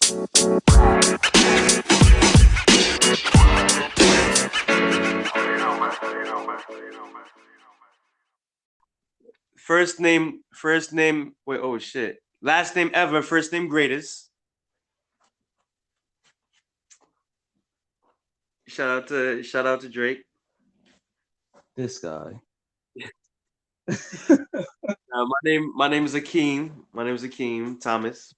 First name. Wait, oh shit. Last name ever, first name greatest. Shout out to Drake. This guy. My name is Akeem. My name is Akeem Thomas.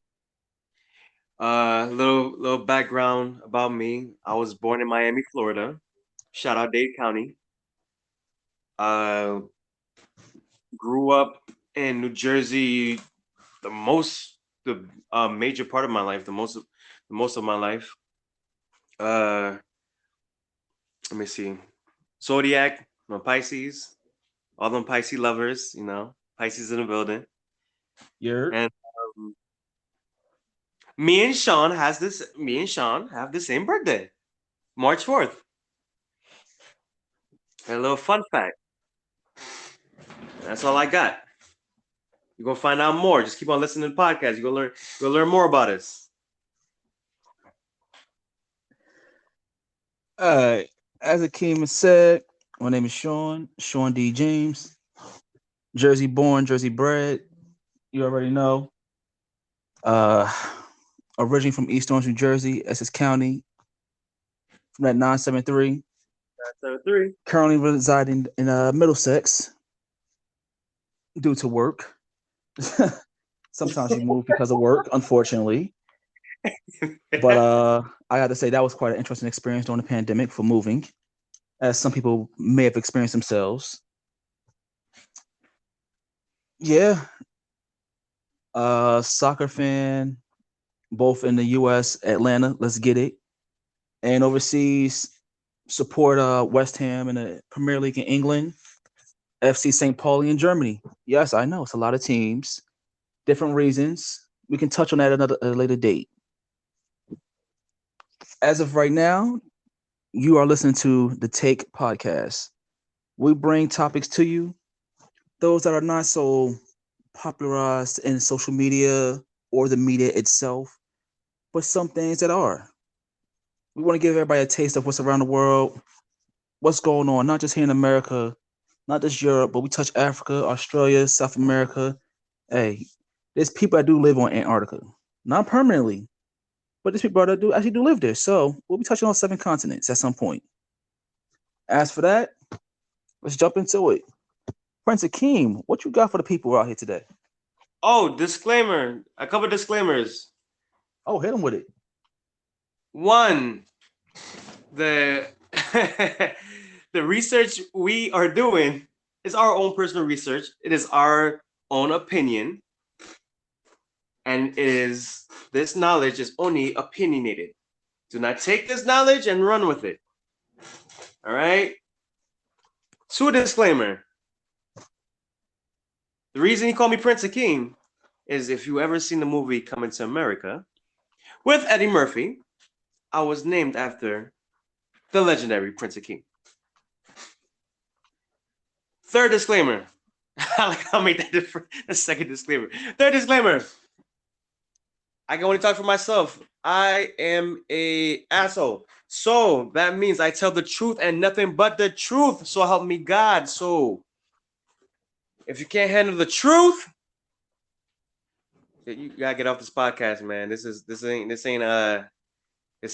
Little background about me. I was born in Miami, Florida. Shout out Dade County. Uh, grew up in New Jersey. The major part of my life. The most of my life. Uh, Let me see. Zodiac. I'm a Pisces. All them Pisces lovers. Pisces in the building. You're And me and Sean has this. Me and Sean have the same birthday, March 4th. And a little fun fact. That's all I got. You're gonna find out more. Just keep on listening to the podcast. You're gonna learn more about us. all right. As Akeem has said, my name is Sean D. James. Jersey born, Jersey bred. You already know. Uh Originally from East Orange, New Jersey, Essex County, from that 973. 973. Currently residing in Middlesex due to work. Sometimes you move because of work, unfortunately. But I got to say that was quite an interesting experience during the pandemic for moving, as some people may have experienced themselves. Yeah, soccer fan, both in the U.S., Atlanta. Let's get it, and overseas. Support West Ham in the Premier League in England, FC St. Pauli in Germany. Yes, I know it's a lot of teams, different reasons. We can touch on that at a later date. As of right now, you are listening to the Take Podcast. We bring topics to you, those that are not so popularized in social media or the media itself, but some things that are. We want to give everybody a taste of what's around the world, what's going on, not just here in America, not just Europe, but we touch Africa, Australia, South America. Hey, there's people that do live on Antarctica, not permanently, but there's people that do actually do live there. So we'll be touching on 7 continents at some point. As for that, let's jump into it. Prince Akeem, what you got for the people out here today? Oh, disclaimer. A couple disclaimers. Oh, hit them with it. One, the the research we are doing is our own personal research. It is our own opinion. And this knowledge is only opinionated. Do not take this knowledge and run with it. All right? Two disclaimer. The reason he called me Prince Akeem is if you ever seen the movie Coming to America with Eddie Murphy, I was named after the legendary Prince Akeem. Third disclaimer. I'll make that the second disclaimer. Third disclaimer. I can only talk for myself. I am a asshole. So that means I tell the truth and nothing but the truth. So help me God. So if you can't handle the truth, you gotta get off this podcast, man. This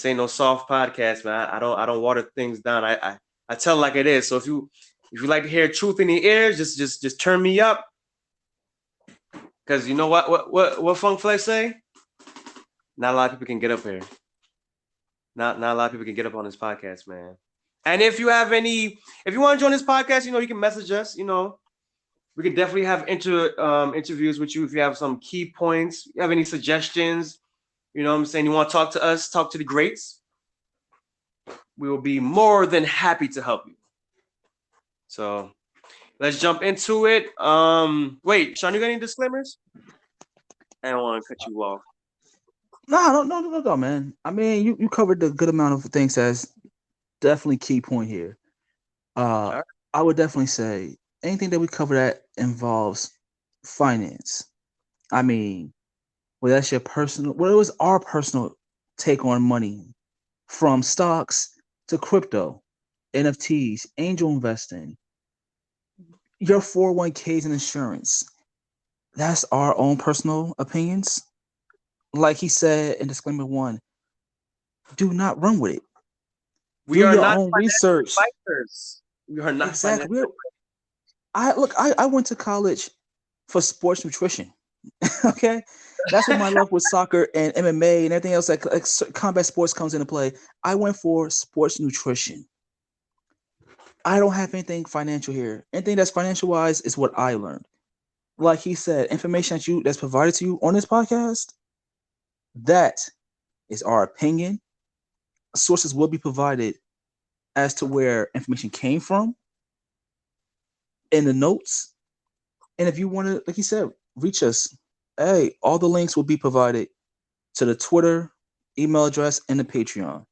ain't no soft podcast, man. I don't water things down. I tell it like it is. So if you like to hear truth in your ears, just turn me up. Cause you know what Funk Flex say? Not a lot of people can get up here. Not a lot of people can get up on this podcast, man. And if you want to join this podcast, you can message us. We can definitely have interviews with you if you have some key points. You have any suggestions? You know what I'm saying? You want to talk to us, talk to the greats? We will be more than happy to help you. So let's jump into it. Wait, Sean, you got any disclaimers? I don't want to cut you off. No, man. I mean, you covered the good amount of things that's definitely key point here. Right. I would definitely say anything that we cover that involves finance. I mean, well, that's your personal. Well, it was our personal take on money, from stocks to crypto, NFTs, angel investing, your 401ks and insurance. That's our own personal opinions. Like he said in disclaimer one, do not run with it. We Do are your not own financial research. advisors. We are not Exactly. financial. I went to college for sports nutrition. Okay, that's where my love with soccer and MMA and everything else like combat sports comes into play. I went for sports nutrition. I don't have anything financial here. Anything that's financial wise is what I learned. Like he said, information that's provided to you on this podcast, that is our opinion. Sources will be provided as to where information came from in the notes. And if you want to, like he said, reach us, hey, all the links will be provided to the Twitter, email address, and the Patreon.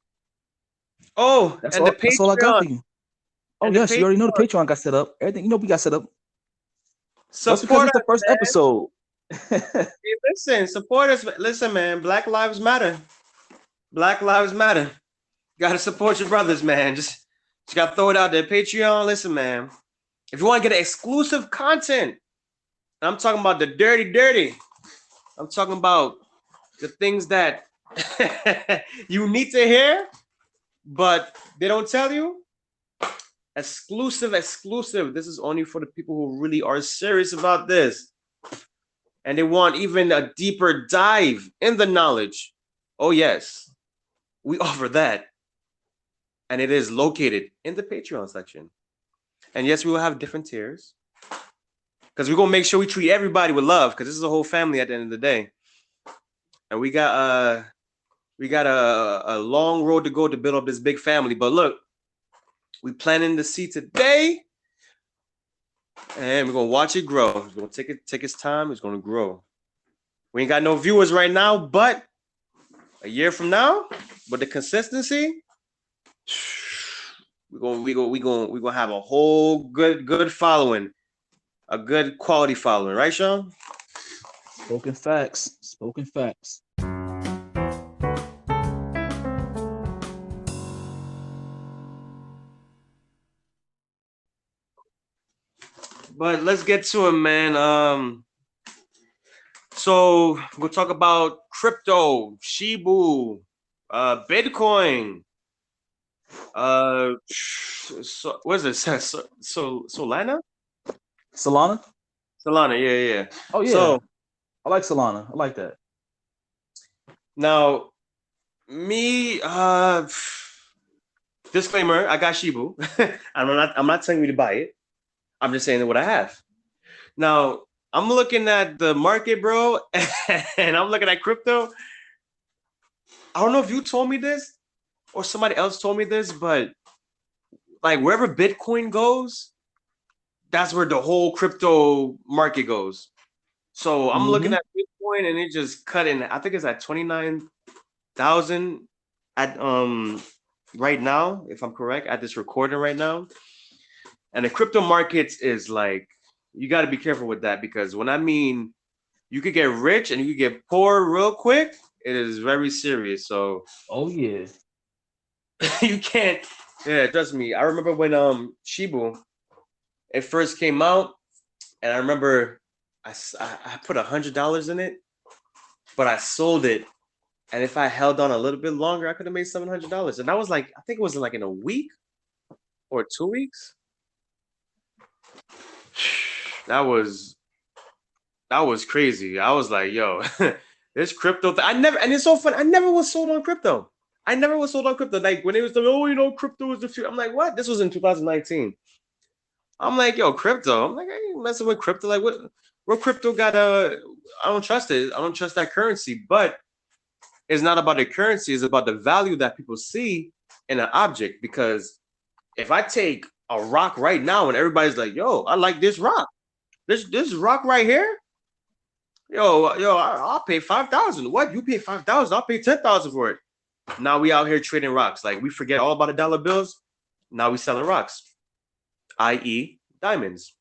Oh, That's and the all. That's all I got Patreon. for you. Oh And the yes, you already know the Patreon. Patreon got set up. Everything we got set up. That's because Support it's the us, first man. episode. Hey, listen, support us. Listen, man. Black Lives Matter. Black Lives Matter. Gotta support your brothers, man. Just gotta throw it out there. Patreon. Listen, man. If you want to get exclusive content, I'm talking about the dirty. I'm talking about the things that you need to hear, but they don't tell you. Exclusive. This is only for the people who really are serious about this. And they want even a deeper dive in the knowledge. Oh, yes, we offer that. And it is located in the Patreon section. And yes, we will have different tiers. Because we're going to make sure we treat everybody with love, because this is a whole family at the end of the day. And we got a long road to go to build up this big family. But look, we planting the seed today, and we're gonna watch it grow. It's gonna take its time. It's gonna grow. We ain't got no viewers right now, but a year from now, with the consistency, we gonna have a whole good following, a good quality following, right, Sean? Spoken facts. Spoken facts. But let's get to it, man. So we'll talk about crypto, Shibu, Bitcoin. So what is it? Solana? Solana. Solana, yeah. Oh yeah, So I like Solana. I like that. now me, disclaimer, I got Shibu. I'm not telling you to buy it. I'm just saying what I have. Now I'm looking at the market, bro, and I'm looking at crypto. I don't know if you told me this or somebody else told me this, but like wherever Bitcoin goes, that's where the whole crypto market goes. So I'm looking Mm-hmm. at Bitcoin and it just cut in. I think it's at 29,000 at right now, if I'm correct, at this recording right now. And the crypto markets is like, you got to be careful with that, because when I mean you could get rich and you could get poor real quick, it is very serious. So Oh yeah. you can't. Yeah, trust me. I remember when Shibu it first came out, and I remember I put $100 in it, but I sold it. And if I held on a little bit longer, I could have made $700. And that was like, I think it was like in a week or 2 weeks. That was crazy. I was like, yo, this crypto I never, and it's so fun. I never was sold on crypto. I never was sold on crypto. Like when it was crypto is the future. I'm like, what? This was in 2019. I'm like, yo, crypto. I'm like, I ain't messing with crypto. Like, what crypto got I don't trust it. I don't trust that currency. But it's not about the currency, it's about the value that people see in an object. Because if I take a rock right now and everybody's like, yo, I like this rock. This rock right here. I'll pay 5,000. What? You pay 5,000? I'll pay 10,000 for it. Now we out here trading rocks. Like we forget all about the dollar bills. Now we selling rocks, i.e., diamonds.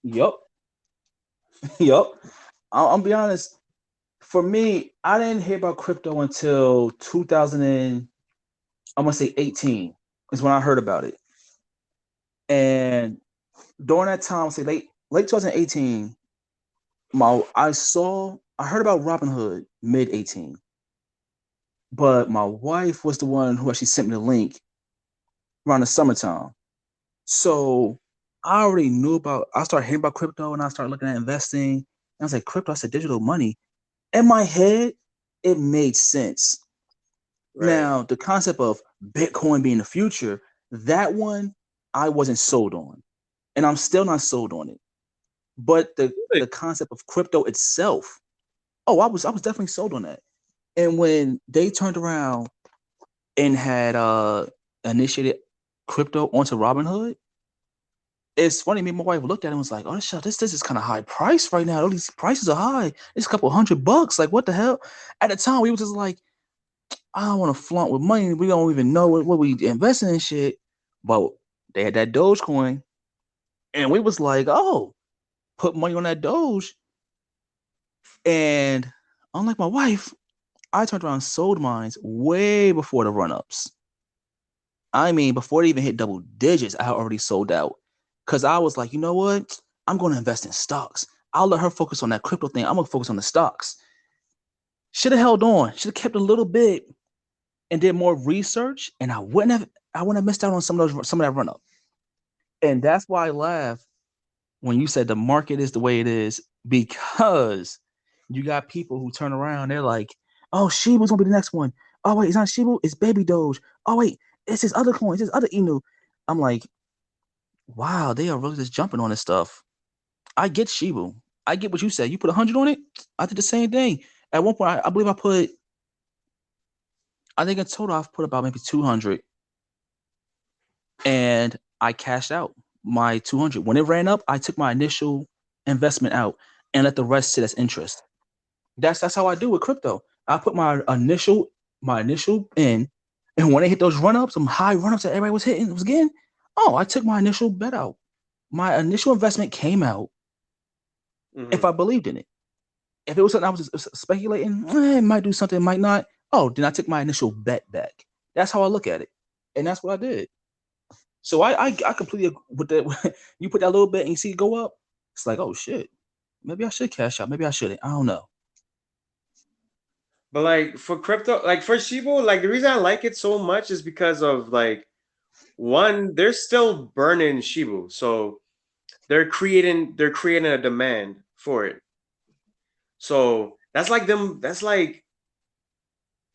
Yup. Yup. I'll be honest. for me, I didn't hear about crypto until 2000 and I'm gonna say 18 is when I heard about it. And during that time, say late 2018, I heard about Robinhood mid 18, but my wife was the one who actually sent me the link around the summertime. So I already knew about. I started hearing about crypto, and I started looking at investing. And I was like, crypto. I said digital money. In my head, it made sense. Right. Now the concept of Bitcoin being the future, that one I wasn't sold on, and I'm still not sold on it. But the concept of crypto itself, oh, I was definitely sold on that. And when they turned around and had initiated crypto onto Robinhood, it's funny. Me and my wife looked at it and was like, "Oh, this is kind of high price right now. All these prices are high. It's a couple $100. Like, what the hell?" At the time, we were just like, "I don't want to flaunt with money. We don't even know what we investing in shit." But they had that Dogecoin, and we was like, "Oh, put money on that Doge." And unlike my wife, I turned around and sold mines way before the run ups. I mean, before they even hit double digits, I already sold out. Cause I was like, you know what? I'm going to invest in stocks. I'll let her focus on that crypto thing. I'm gonna focus on the stocks. Should have held on. Should have kept a little bit and did more research, and I wouldn't have missed out on some of that run up. And that's why I laugh when you said the market is the way it is, because you got people who turn around, they're like, oh, Shibu's gonna be the next one. Oh wait, it's not Shibu, it's Baby Doge. Oh wait, it's his other coin, it's his other Inu. I'm like, wow, they are really just jumping on this stuff. I get Shibu. I get what you said. You put 100 on it. I did the same thing. At one point, I believe I think in total I've put about maybe 200, and I cashed out my 200. When it ran up, I took my initial investment out and let the rest sit as interest. That's how I do with crypto. I put my initial in, and when they hit those run ups, some high run ups that everybody was getting. Oh, I took my initial bet out. My initial investment came out if Mm-hmm. I believed in it. If it was something I was just speculating, it might do something, it might not. Oh, then I took my initial bet back. That's how I look at it, and that's what I did. So I completely agree with that. You put that little bit and you see it go up. It's like, oh shit, maybe I should cash out. Maybe I shouldn't. I don't know. But like for crypto, like for Shibu, like the reason I like it so much is because of like one, they're still burning Shibu, so they're creating a demand for it. So that's like them. That's like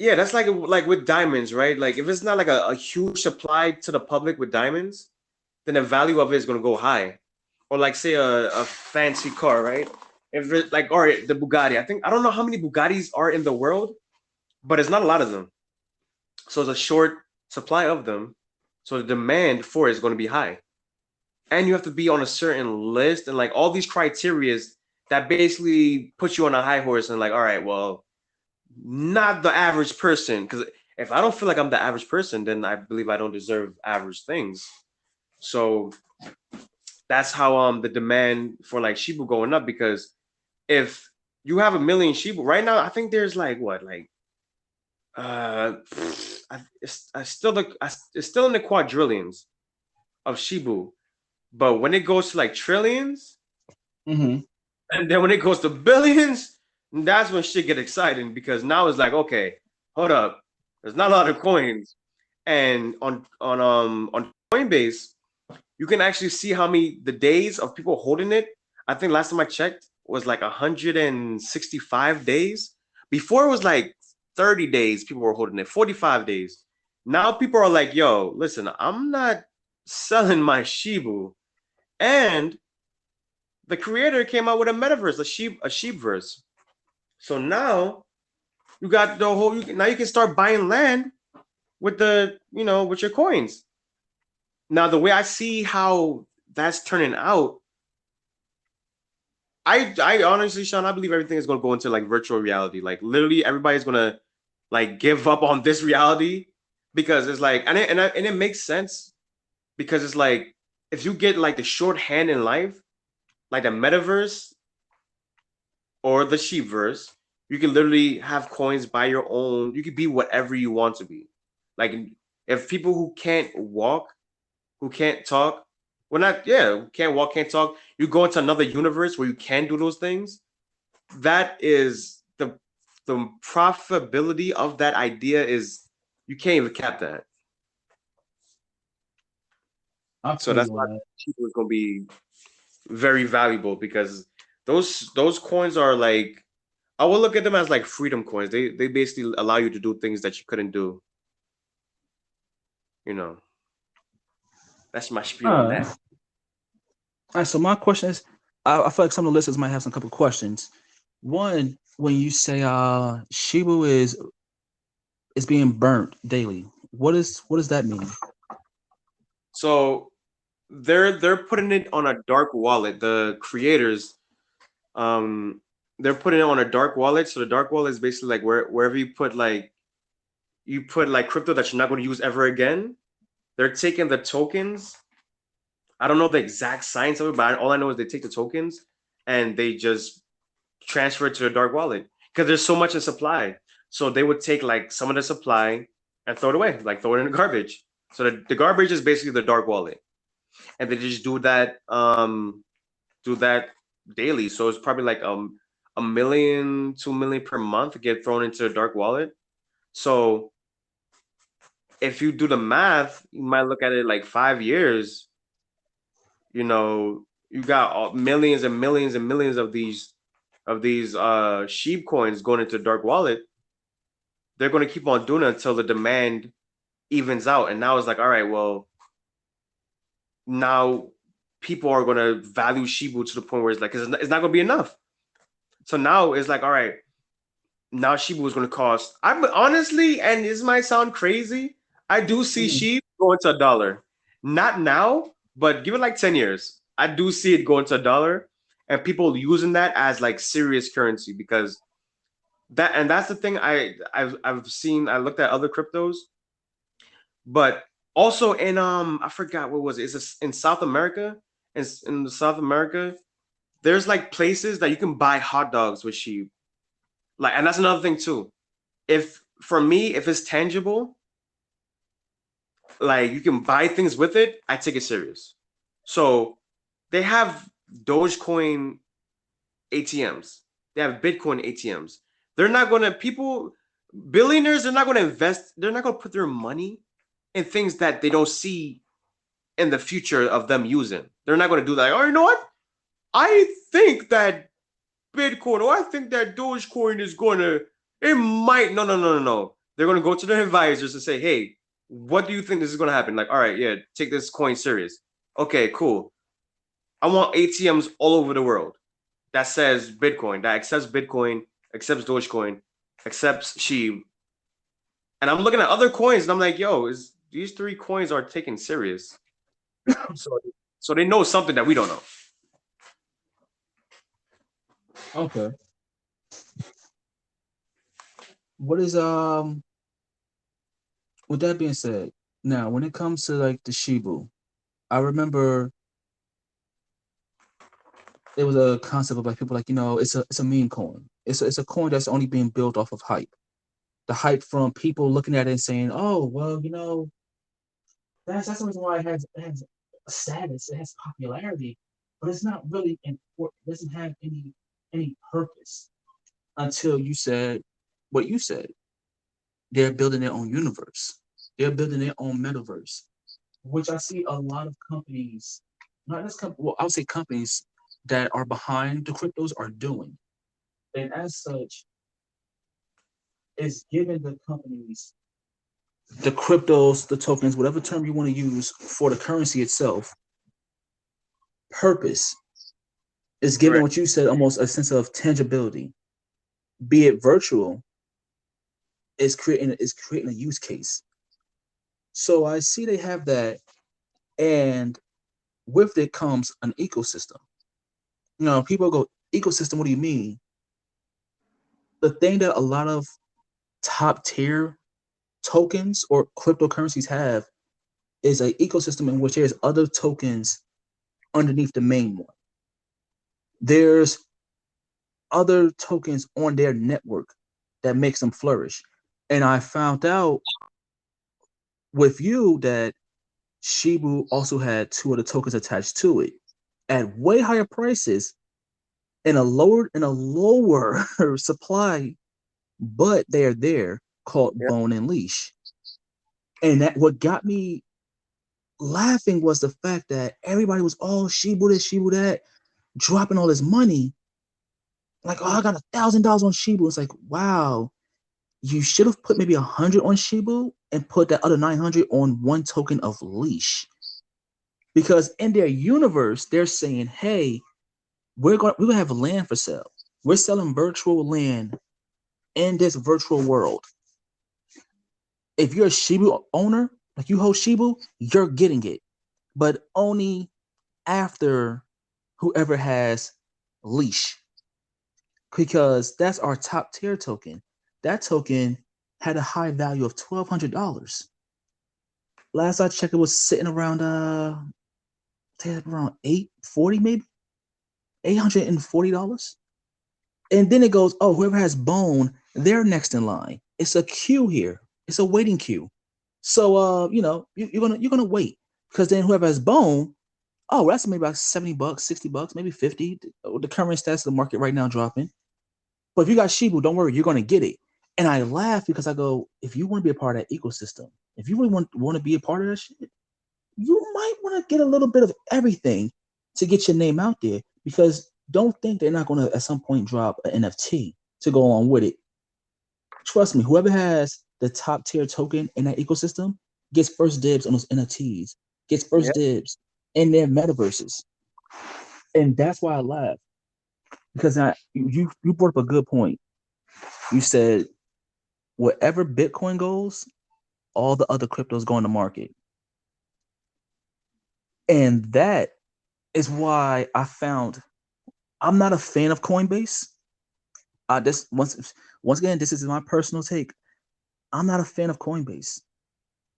yeah, that's like with diamonds, right? Like if it's not like a huge supply to the public with diamonds, then the value of it is gonna go high. Or like say a fancy car, right? If it like or the Bugatti, I don't know how many Bugattis are in the world, but it's not a lot of them. So it's a short supply of them. So the demand for it is going to be high. And you have to be on a certain list and like all these criterias that basically put you on a high horse and like, all right, well, not the average person. Because if I don't feel like I'm the average person, then I believe I don't deserve average things. So that's how the demand for like Shibu going up because if you have a million Shibu right now, I think there's like what like uh it's still in the quadrillions of Shibu, but when it goes to like trillions, Mm-hmm. and then when it goes to billions, that's when shit get exciting because now it's like okay, hold up, there's not a lot of coins, and on Coinbase you can actually see how many the days of people holding it. I think last time I checked was like 165 days. Before it was like 30 days people were holding it, 45 days. Now people are like, yo, listen, I'm not selling my Shibu. And the creator came out with a metaverse, a sheepverse. So now you got the whole now you can start buying land with with your coins. Now the way I see how that's turning out, I honestly, Sean, I believe everything is gonna go into like virtual reality. Like literally, everybody's gonna like give up on this reality because it's like, and it makes sense because it's like if you get like the shorthand in life, like the metaverse or the sheepverse, You can literally have coins by your own. You can be whatever you want to be. Like if people who can't walk, who can't talk, well not yeah, can't walk, can't talk, you go into another universe where you can do those things. That is the profitability of that idea is you can't even cap that. I So feel that's you why on that. cheaper is gonna be very valuable because those coins are like I will look at them as like freedom coins. They basically allow you to do things that you couldn't do. You know, that's my spiel on All right. that. All right. So my question is, I feel like some of the listeners might have some couple questions. One, when you say Shibu is being burnt daily, what does that mean? So they're putting it on a dark wallet. The creators, um, they're putting it on a dark wallet. So the dark wallet is basically like wherever you put like crypto that you're not going to use ever again. They're taking the tokens. I don't know the exact science of it, but all I know is they take the tokens and they just transfer it to the dark wallet because there's so much in supply. So they would take like some of the supply and throw it away, like throw it in the garbage. So the garbage is basically the dark wallet, and they just do that daily. So it's probably like 1 million, 2 million per month get thrown into the dark wallet. So if you do the math, you might look at it like 5 years. You know, you got millions and millions and millions of these sheep coins going into dark wallet. They're going to keep on doing it until the demand evens out. And now it's like, all right, well, now people are going to value Shibu to the point where it's like, it's not going to be enough. So now it's like, all right, now Shibu is going to cost. I'm honestly, and this might sound crazy, I do see Mm. Shibu going to $1. Not now, but give it like 10 years. I do see it going to $1 and people using that as like serious currency because that's the thing I've seen. I looked at other cryptos, but also in I forgot what was it. It's in South America. In South America, there's like places that you can buy hot dogs with sheep. Like, and that's another thing too. If for me, if it's tangible, like you can buy things with it, I take it serious. So they have Dogecoin ATMs. They have Bitcoin ATMs. They're not gonna people billionaires. They're not gonna invest. They're not gonna put their money in things that they don't see in the future of them using. They're not gonna do that. Oh, you know what? I think that Bitcoin or I think that Dogecoin is gonna. It might. No, no, no, no, no. They're gonna go to their advisors and say, "Hey, what do you think this is gonna happen?" Like, all right, yeah, take this coin serious. Okay, cool. I want ATMs all over the world that says Bitcoin, that accepts Bitcoin, accepts Dogecoin, accepts Sheeb. And I'm looking at other coins and I'm like, yo, is these three coins are taken serious. So so they know something that we don't know. Okay. What is with that being said, now when it comes to like the Shibu, I remember there was a concept of like people like, it's a meme coin. It's a coin that's only being built off of hype. The hype from people looking at it and saying, "Oh, well, that's the reason why it has a status, it has popularity, but it's not really important. It doesn't have any purpose until you said what you said. They're building their own universe. They're building their own metaverse, which I see a lot of companies, not just well, I would say companies that are behind the cryptos are doing. And as such, it's giving the companies the cryptos, the tokens, whatever term you want to use for the currency itself, purpose is giving Correct. what you said almost a sense of tangibility. Be it virtual, is creating a use case. So I see they have that, and with it comes an ecosystem. People go, ecosystem, what do you mean? The thing that a lot of top tier tokens or cryptocurrencies have is an ecosystem in which there's other tokens underneath the main one. There's other tokens on their network that makes them flourish. And I found out with you that Shibu also had two of the tokens attached to it at way higher prices in a lower supply, but they are there called Yeah. Bone and Leash. And that what got me laughing was the fact that everybody was all Shibu this, Shibu that, dropping all this money. Like, oh, I got $1,000 on Shibu. It's like, wow, you should have put maybe 100 on Shibu and put that other 900 on one token of Leash. Because in their universe, they're saying, hey, we're gonna have land for sale. We're selling virtual land in this virtual world. If you're a Shibu owner, like you hold Shibu, you're getting it, but only after whoever has Leash, because that's our top tier token. That token had a high value of $1,200. Last I checked, it was sitting around around 840, maybe $840. And then it goes, oh, whoever has Bone, they're next in line. It's a queue here. It's a waiting queue. So you're gonna wait, because then whoever has Bone, oh, that's maybe about $70, $60, maybe 50. The current stats of the market right now dropping. But if you got Shibu, don't worry, you're gonna get it. And I laugh because I go, if you want to be a part of that ecosystem, if you really want to be a part of that shit, you might want to get a little bit of everything to get your name out there. Because don't think they're not going to at some point drop an NFT to go along with it. Trust me, whoever has the top tier token in that ecosystem gets first dibs on those NFTs, gets Yeah. first dibs in their metaverses. And that's why I laugh. Because you brought up a good point. You said wherever Bitcoin goes, all the other cryptos go in the market. And that is why I found I'm not a fan of Coinbase. This once again, this is my personal take. I'm not a fan of Coinbase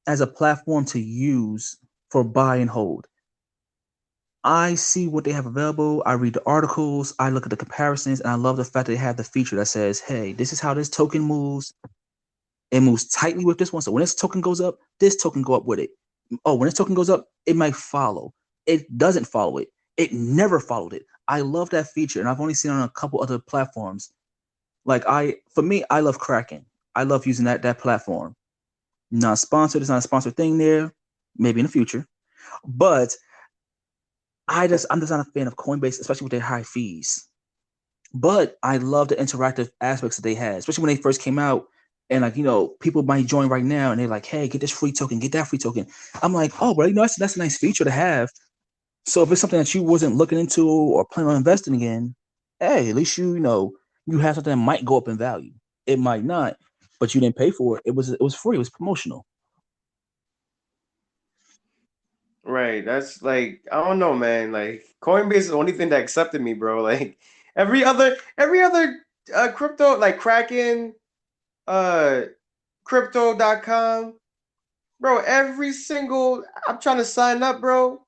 as a platform to use for buy and hold. I see what they have available. I read the articles. I look at the comparisons, and I love the fact that they have the feature that says, "Hey, this is how this token moves. It moves tightly with this one. So when this token goes up, this token go up with it. Oh, when this token goes up, it might follow. It doesn't follow it. It never followed it. I love that feature, and I've only seen it on a couple other platforms. For me, I love Kraken. I love using that platform. Not sponsored. It's not a sponsored thing there. Maybe in the future, but I'm just not a fan of Coinbase, especially with their high fees. But I love the interactive aspects that they had, especially when they first came out. And people might join right now, and they're like, "Hey, get this free token, get that free token." I'm like, "Oh, well, that's a nice feature to have." So if it's something that you wasn't looking into or planning on investing in, hey, at least you have something that might go up in value. It might not, but you didn't pay for it. It was free. It was promotional. Right. That's like, I don't know, man. Like Coinbase is the only thing that accepted me, bro. Like every other crypto, like Kraken, uh crypto.com, bro, every single I'm trying to sign up, bro.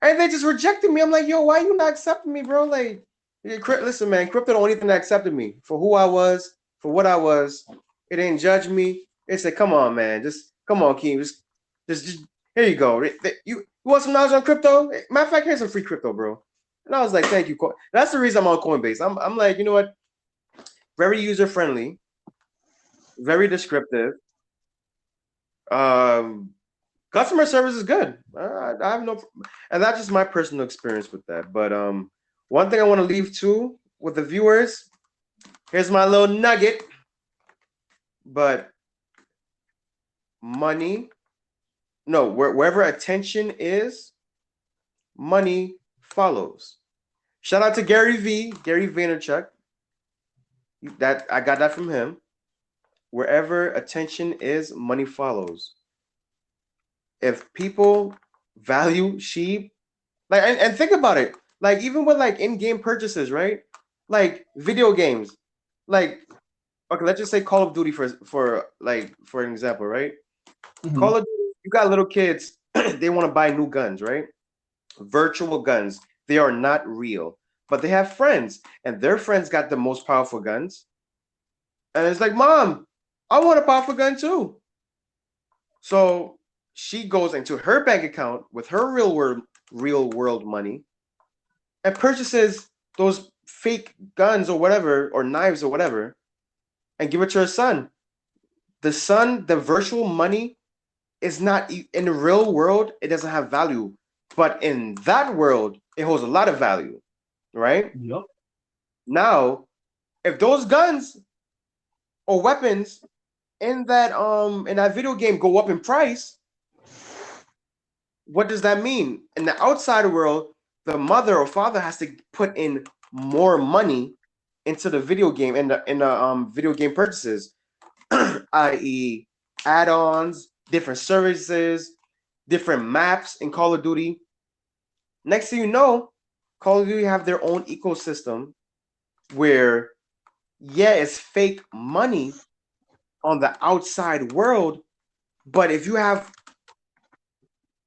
And they just rejected me. I'm like, yo, why you not accepting me, bro? Like, listen, man, crypto the only thing that accepted me for who I was, for what I was. It didn't judge me. It said, come on, man, just come on, Keem, just here you go. You want some knowledge on crypto? Matter of fact, here's some free crypto, bro. And I was like, thank you. That's the reason I'm on Coinbase. I'm like, you know what? Very user friendly, very descriptive. Um, Customer service is good. I have no, and that's just my personal experience with that. But one thing I want to leave too with the viewers. Here's my little nugget. But money, no, wherever attention is, money follows. Shout out to Gary Vaynerchuk. That I got that from him. Wherever attention is, money follows. If people value sheep, like, and think about it, like even with like in-game purchases, right? Like video games, like, okay, let's just say Call of Duty for an example, right? Mm-hmm. Call of Duty, you got little kids, they want to buy new guns, right? Virtual guns, they are not real. but they have friends, and their friends got the most powerful guns. And it's like, Mom, I want a powerful gun too. So she goes into her bank account with her real world money and purchases those fake guns or whatever, or knives or whatever, and give it to her son. The son, the virtual money is not in the real world, it doesn't have value. But in that world, it holds a lot of value, right? Yep. Now, if those guns or weapons in that video game go up in price, what does that mean? In the outside world, the mother or father has to put in more money into the video game in the video game purchases, i.e., add-ons, different services, different maps in Call of Duty. Next thing you know, Call of Duty have their own ecosystem where, yeah, it's fake money on the outside world, but if you have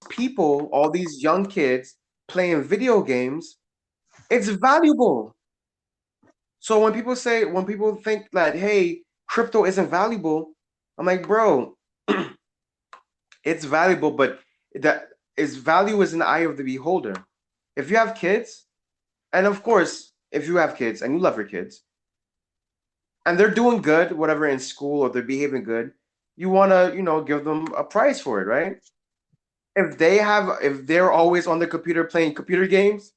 people, all these young kids playing video games, it's valuable. So when people think that, hey, crypto isn't valuable, I'm like, bro, it's valuable, but that its value is in the eye of the beholder. If you have kids, and of course, if you have kids and you love your kids, and they're doing good, whatever in school, or they're behaving good, you want to, give them a prize for it, right? If they're always on the computer playing computer games,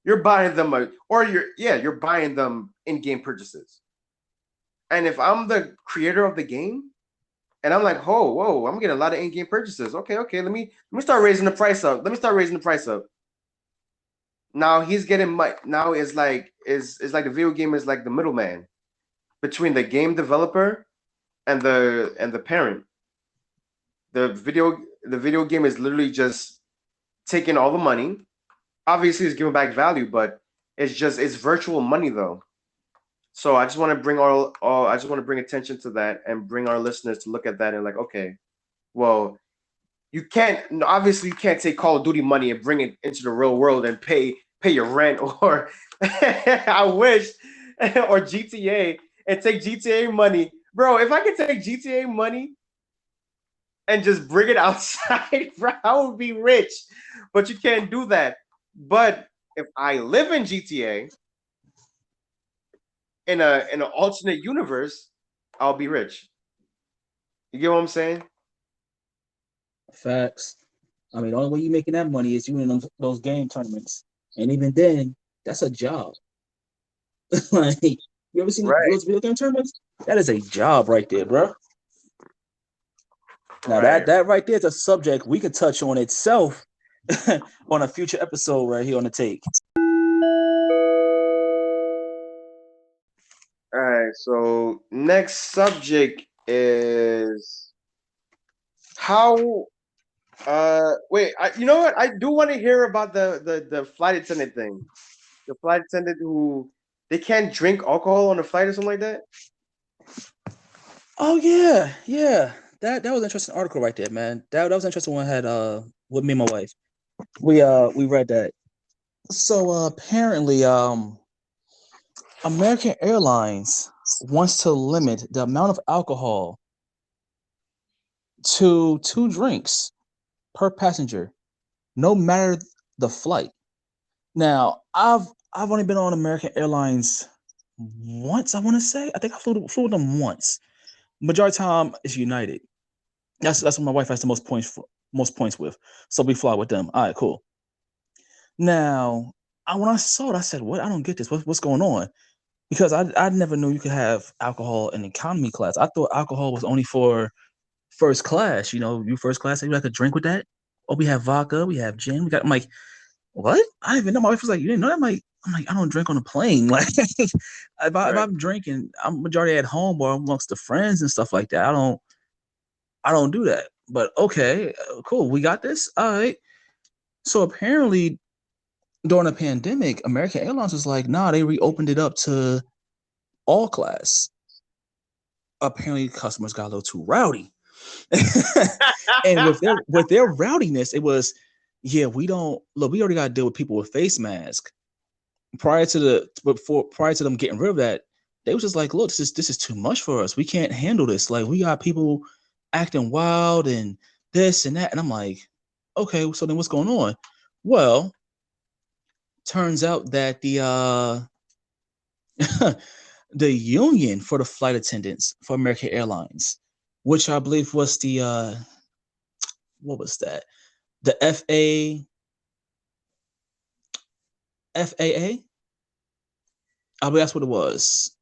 you're buying them you're buying them in-game purchases. And if I'm the creator of the game, and I'm like, whoa, I'm getting a lot of in-game purchases. Okay, let me start raising the price up. Now he's getting now is like the video game is like the middleman between the game developer and the parent. The video game is literally just taking all the money. Obviously, it's giving back value, but it's virtual money though. So I just want to bring attention to that and bring our listeners to look at that and like, okay, well, obviously you can't take Call of Duty money and bring it into the real world and pay your rent or I wish or GTA and take GTA money. Bro, if I could take GTA money and just bring it outside, bro, I would be rich. But you can't do that. But if I live in GTA in an alternate universe, I'll be rich. You get what I'm saying? Facts. I mean, the only way you're making that money is you in those game tournaments, and even then, that's a job. Like, you ever seen those video game tournaments? That is a job right there, bro. Now that right there is a subject we could touch on itself on a future episode right here on the take. All right. So next subject is how. You know what? I do want to hear about the flight attendant thing. The flight attendant who they can't drink alcohol on the flight or something like that. Oh yeah. That was an interesting article right there, man. That was an interesting one I had with me and my wife. We read that. So apparently American Airlines wants to limit the amount of alcohol to 2 drinks per passenger, no matter the flight. Now, I've only been on American Airlines once, I want to say. I think I flew with them once. Majority of the time it's United. That's what my wife has the most points with. So we fly with them. All right, cool. Now, when I saw it, I said, "What? I don't get this. What's going on?" Because I never knew you could have alcohol in economy class. I thought alcohol was only for first class. You first class, you like a drink with that. Oh, we have vodka, we have gin. I'm like, what? I didn't even know. My wife was like, you didn't know that? I'm like, I don't drink on a plane. Like, if I'm drinking, I'm majority at home or amongst the friends and stuff like that. I don't do that. But okay, cool. We got this. All right. So apparently, during the pandemic, American Airlines was like, nah, they reopened it up to all class. Apparently, customers got a little too rowdy. And with their rowdiness, it was, yeah, we already got to deal with people with face masks. prior to them getting rid of that, they was just like, look, this is too much for us. We can't handle this. Like, we got people acting wild and this and that. And I'm like, okay, so then what's going on? Well, turns out that the union for the flight attendants for American Airlines, which I believe was the what was that? The FAA? I believe that's what it was.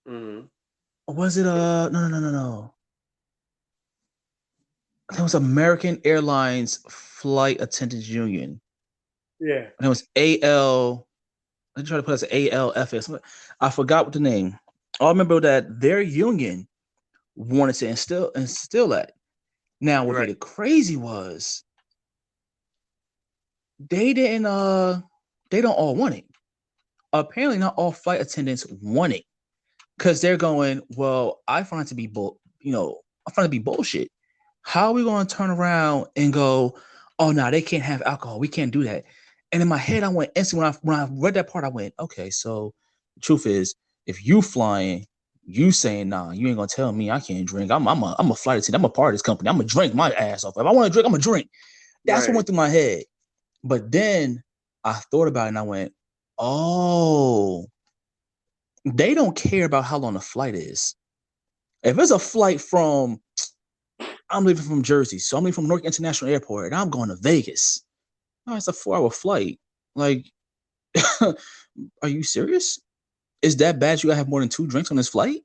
Mm-hmm. Or was it no. It was American Airlines Flight Attendants Union. Yeah. And it was AL. I tried to put it as ALFS. I forgot what the name. I remember that their union wanted to instill that. Now, what Right. made it crazy was they don't all want it. Apparently, not all flight attendants want it because they're going, well, I find it to be bullshit. How are we going to turn around and go, oh no, they can't have alcohol. We can't do that. And in my head, I went instantly when I read that part, I went, okay, so the truth is, if you flying, you saying nah, you ain't gonna tell me I can't drink. I'm a flight attendant. I'm a part of this company. I'm gonna drink my ass off. If I want to drink, I'm gonna drink. That's what went through my head. But then I thought about it and I went, oh, they don't care about how long the flight is. If it's a flight from, I'm leaving from Jersey, so I'm leaving from Newark International Airport, and I'm going to Vegas. Oh, it's a 4-hour flight. Like, are you serious? Is that bad? You gotta have more than 2 drinks on this flight?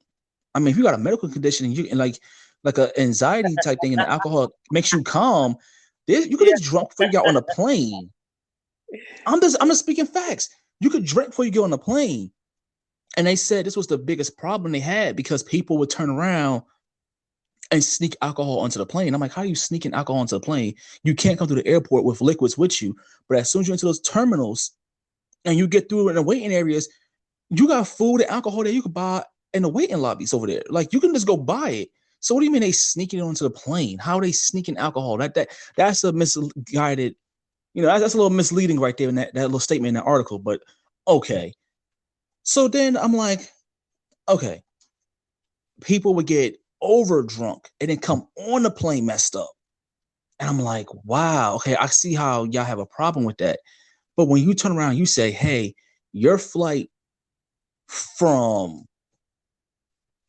I mean, if you got a medical condition and like a anxiety type thing, and the alcohol makes you calm, you could get drunk before you got on a plane. I'm just speaking facts. You could drink before you get on the plane. And they said this was the biggest problem they had because people would turn around and sneak alcohol onto the plane. I'm like, how are you sneaking alcohol onto the plane? You can't come through the airport with liquids with you. But as soon as you're into those terminals and you get through in the waiting areas, you got food and alcohol that you could buy in the waiting lobbies over there. Like, you can just go buy it. So what do you mean they sneaking it onto the plane? How are they sneaking alcohol? That's a misguided, that's a little misleading right there in that little statement in that article. But okay. So then I'm like, okay, people would get over drunk and then come on the plane messed up. And I'm like, wow, okay, I see how y'all have a problem with that. But when you turn around, you say, hey, your flight from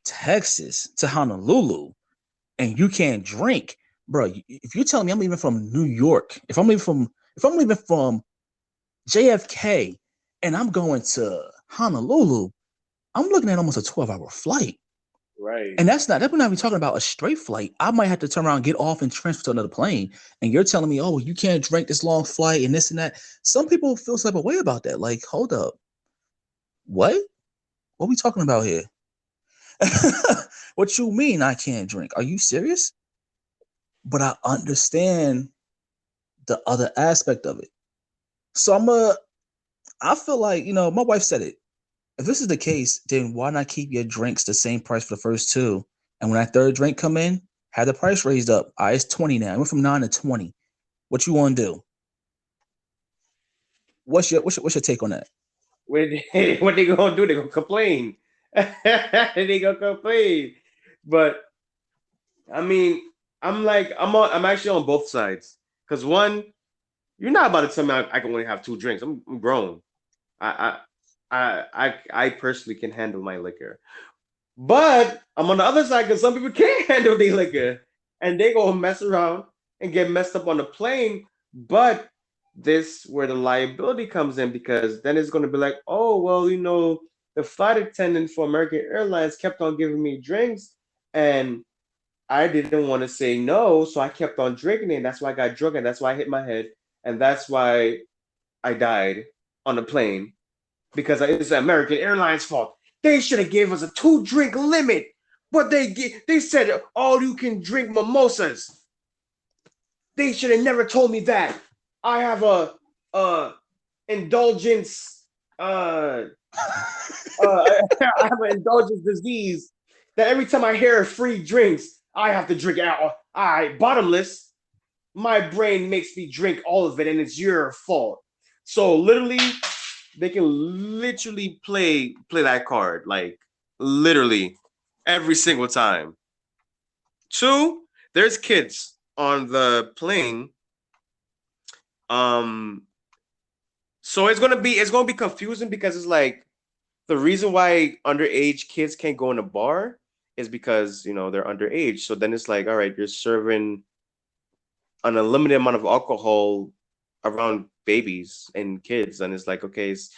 Texas to Honolulu and you can't drink, bro. If you're telling me I'm leaving from New York, if I'm leaving from JFK and I'm going to Honolulu, I'm looking at almost a 12-hour flight. Right. And we're not even talking about a straight flight. I might have to turn around, get off, and transfer to another plane. And you're telling me, oh, you can't drink this long flight and this and that. Some people feel some type of way about that. Like, hold up. What? What are we talking about here? What you mean I can't drink? Are you serious? But I understand the other aspect of it. So I feel like, my wife said it. If this is the case, then why not keep your drinks the same price for the first 2? And when that third drink come in, have the price raised up. All right, it's 20 now. It went from 9 to 20. What you want to do? What's your take on that? What they gonna do? They gonna complain. They gonna complain. But I mean, I'm actually on both sides. Cause one, you're not about to tell me I can only have 2 drinks. I'm grown. I personally can handle my liquor. But I'm on the other side because some people can't handle their liquor and they go mess around and get messed up on the plane. But this where the liability comes in because then it's going to be like, oh, well, the flight attendant for American Airlines kept on giving me drinks and I didn't want to say no. So I kept on drinking it. And that's why I got drunk and that's why I hit my head. And that's why I died on the plane because it's American Airlines' fault. They should have gave us a 2-drink limit, but they said all you can drink mimosas. They should have never told me that. I have a indulgence. I have an indulgence disease that every time I hear free drinks, I have to drink out. Bottomless. My brain makes me drink all of it, and it's your fault. So literally, they can literally play that card, like literally every single time. Two, there's kids on the plane. Um, so it's gonna be confusing because it's like the reason why underage kids can't go in a bar is because they're underage. So then it's like, all right, you're serving an unlimited amount of alcohol around babies and kids, and it's like, okay, is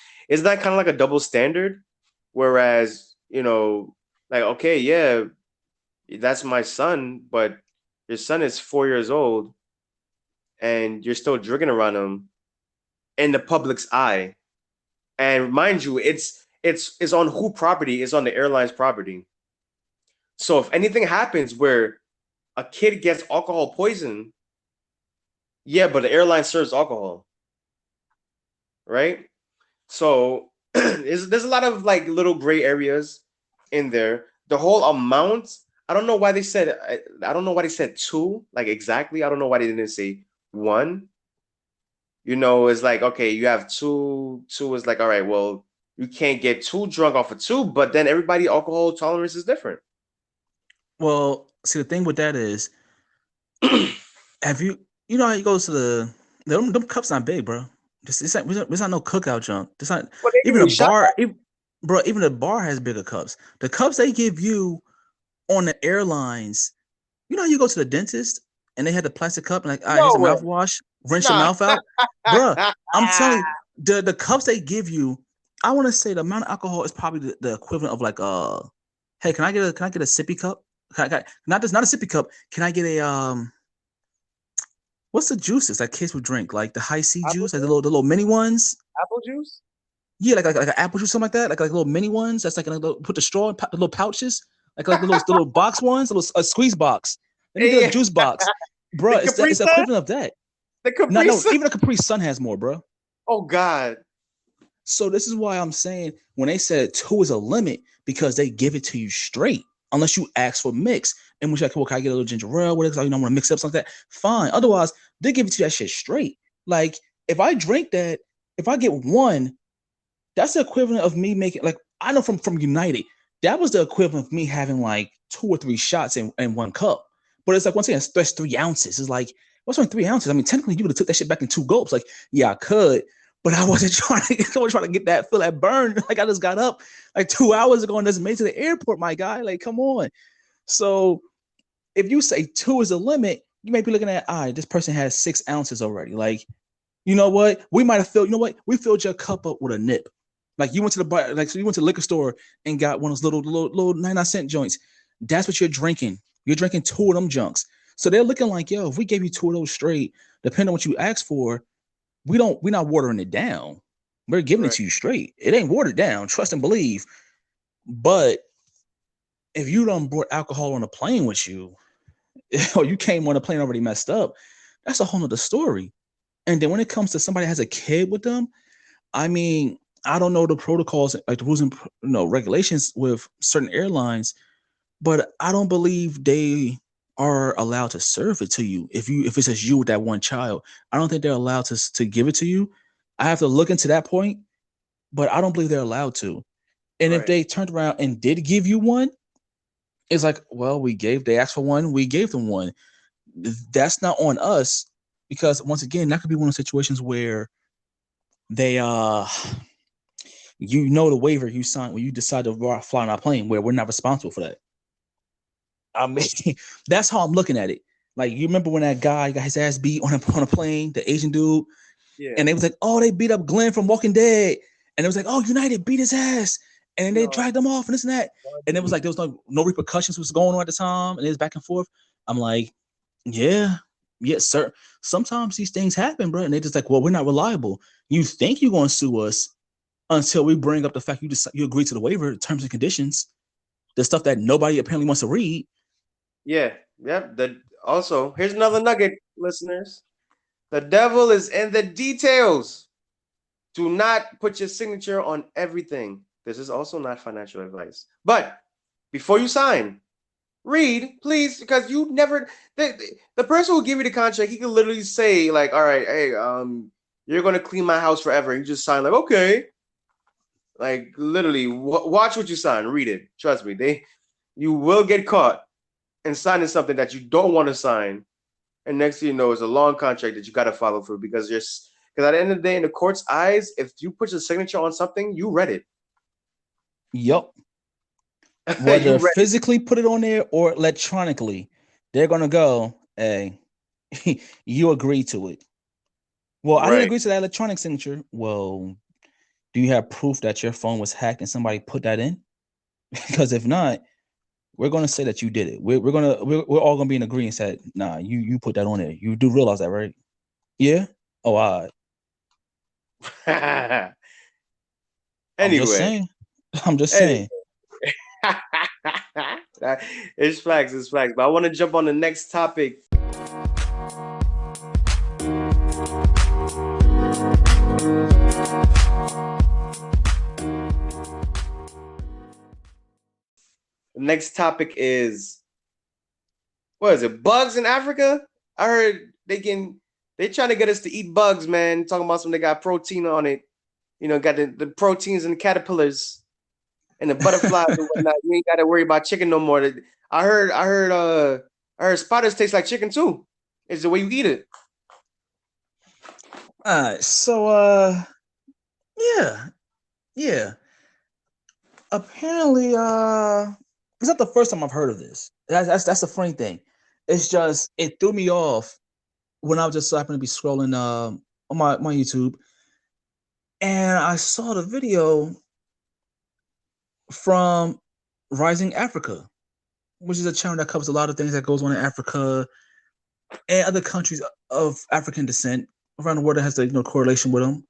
that kind of like a double standard? Whereas, like, okay, yeah, that's my son, but your son is 4 years old, and you're still drinking around him in the public's eye. And mind you, it's on who property? It's on the airline's property. So if anything happens where a kid gets alcohol poison, yeah, but the airline serves alcohol, right? So there's a lot of like little gray areas in there. The whole amount, I don't know why they said I don't know why they said two, like exactly. I don't know why they didn't say one. It's like, okay, you have two. Two is like, all right, well, you can't get too drunk off of two, but then everybody alcohol tolerance is different. Well, see, the thing with that is, have you know how you go to them cups not big, bro. It's not no cookout junk. It's not Well, they even give a you shot. bar. Bro, even the bar has bigger cups. The cups they give you on the airlines, you know, how you go to the dentist and they had the plastic cup and like, all right, here's a No way. mouthwash, rinse your Nah. mouth out, bro. I'm telling you, the cups they give you, I want to say the amount of alcohol is probably the equivalent of like hey, can I get a sippy cup? Not a sippy cup. Can I get a what's the juices that kids would drink? Like the high C Apple juice, like juice? the little mini ones. Apple juice? Yeah, like an apple juice, something like that. Like little mini ones. That's like a little, put the straw in the little pouches, like the little box ones, a squeeze box. Let me get a Yeah. juice box, bro. The It's Capri the Sun? equivalent of that. The Capri No, Sun? even a Capri Sun has more, bro. Oh God. So this is why I'm saying when they said two is a limit because they give it to you straight, unless you ask for mix. And which like, well, can I get a little ginger ale? Whatever, I want to mix up something like that. Fine. Otherwise, they give it to you that shit straight. Like if I drink that, if I get one, that's the equivalent of me making like I know from United. That was the equivalent of me having like 2 or 3 shots in one cup. But it's like once again, that's 3 ounces. It's like what's only 3 ounces? I mean, technically you would have took that shit back in 2 gulps. Like, yeah, I could, but I wasn't trying to get that feel that burn. Like I just got up like 2 hours ago and just made to the airport, my guy. Like, come on. So if you say two is the limit, you may be looking at, all right, this person has 6 ounces already. Like, you know what? We might have filled, you know what? We filled your cup up with a nip. Like you went to the bar, like so you went to the liquor store and got one of those little 99-cent joints. That's what you're drinking. You're drinking two of them junks. So they're looking like, yo, if we gave you two of those straight, depending on what you asked for, we're not watering it down. We're giving it Right. to you straight. It ain't watered down, trust and believe. But if you don't brought alcohol on a plane with you, or you came on a plane already messed up, that's a whole nother story. And then when it comes to somebody that has a kid with them, I mean, I don't know the protocols, like the rules and regulations with certain airlines, but I don't believe they are allowed to serve it to you if it says you with that one child. I don't think they're allowed to give it to you. I have to look into that point, but I don't believe they're allowed to. And if Right. they turned around and did give you one, it's like, well, they asked for one, we gave them one. That's not on us because once again, that could be one of the situations where they the waiver you signed when you decide to fly on our plane where we're not responsible for that. I mean, that's how I'm looking at it. Like you remember when that guy got his ass beat on a plane, the Asian dude, Yeah. and they was like, oh, they beat up Glenn from Walking Dead, and it was like, oh, United beat his ass, and then they dragged him off and this and that, and it was like there was no repercussions was going on at the time, and it was back and forth. I'm like, yeah, sir. Sometimes these things happen, bro, and they just like, well, we're not reliable. You think you're going to sue us until we bring up the fact you agree to the waiver, terms and conditions, the stuff that nobody apparently wants to read. Yeah. Yep. Also, here's another nugget, listeners. The devil is in the details. Do not put your signature on everything. This is also not financial advice. But before you sign, read, please, because you never the person who give you the contract, he can literally say, like, all right, hey, you're gonna clean my house forever. And you just sign like, okay. Like literally, watch what you sign. Read it. Trust me. You will get caught in signing something that you don't want to sign, and next thing you know, it's a long contract that you got to follow through because at the end of the day, in the court's eyes, if you put your signature on something, you read it. Yup. You Whether read it. physically put it on there or electronically, they're gonna go, hey, you agree to it. Well, I didn't Right. agree to that electronic signature. Well, do you have proof that your phone was hacked and somebody put that in? Because if not, we're gonna say that you did it. We're all gonna be in agreement that nah, you put that on there. You do realize that, right? Yeah. Oh, all right. I'm just Anyway. saying. I'm just Anyway. saying. It's facts. It's facts. But I want to jump on the next topic. The next topic is, what is it? Bugs in Africa? I heard they trying to get us to eat bugs, man. Talking about some they got protein on it. Got the proteins and the caterpillars and the butterflies and whatnot. You ain't got to worry about chicken no more. I heard spiders taste like chicken too. It's the way you eat it. All right. So yeah. Apparently, it's not the first time I've heard of this. That's the funny thing. It's just it threw me off when I was just happened to be scrolling on my YouTube, and I saw the video from Rising Africa, which is a channel that covers a lot of things that goes on in Africa and other countries of African descent around the world that has correlation with them.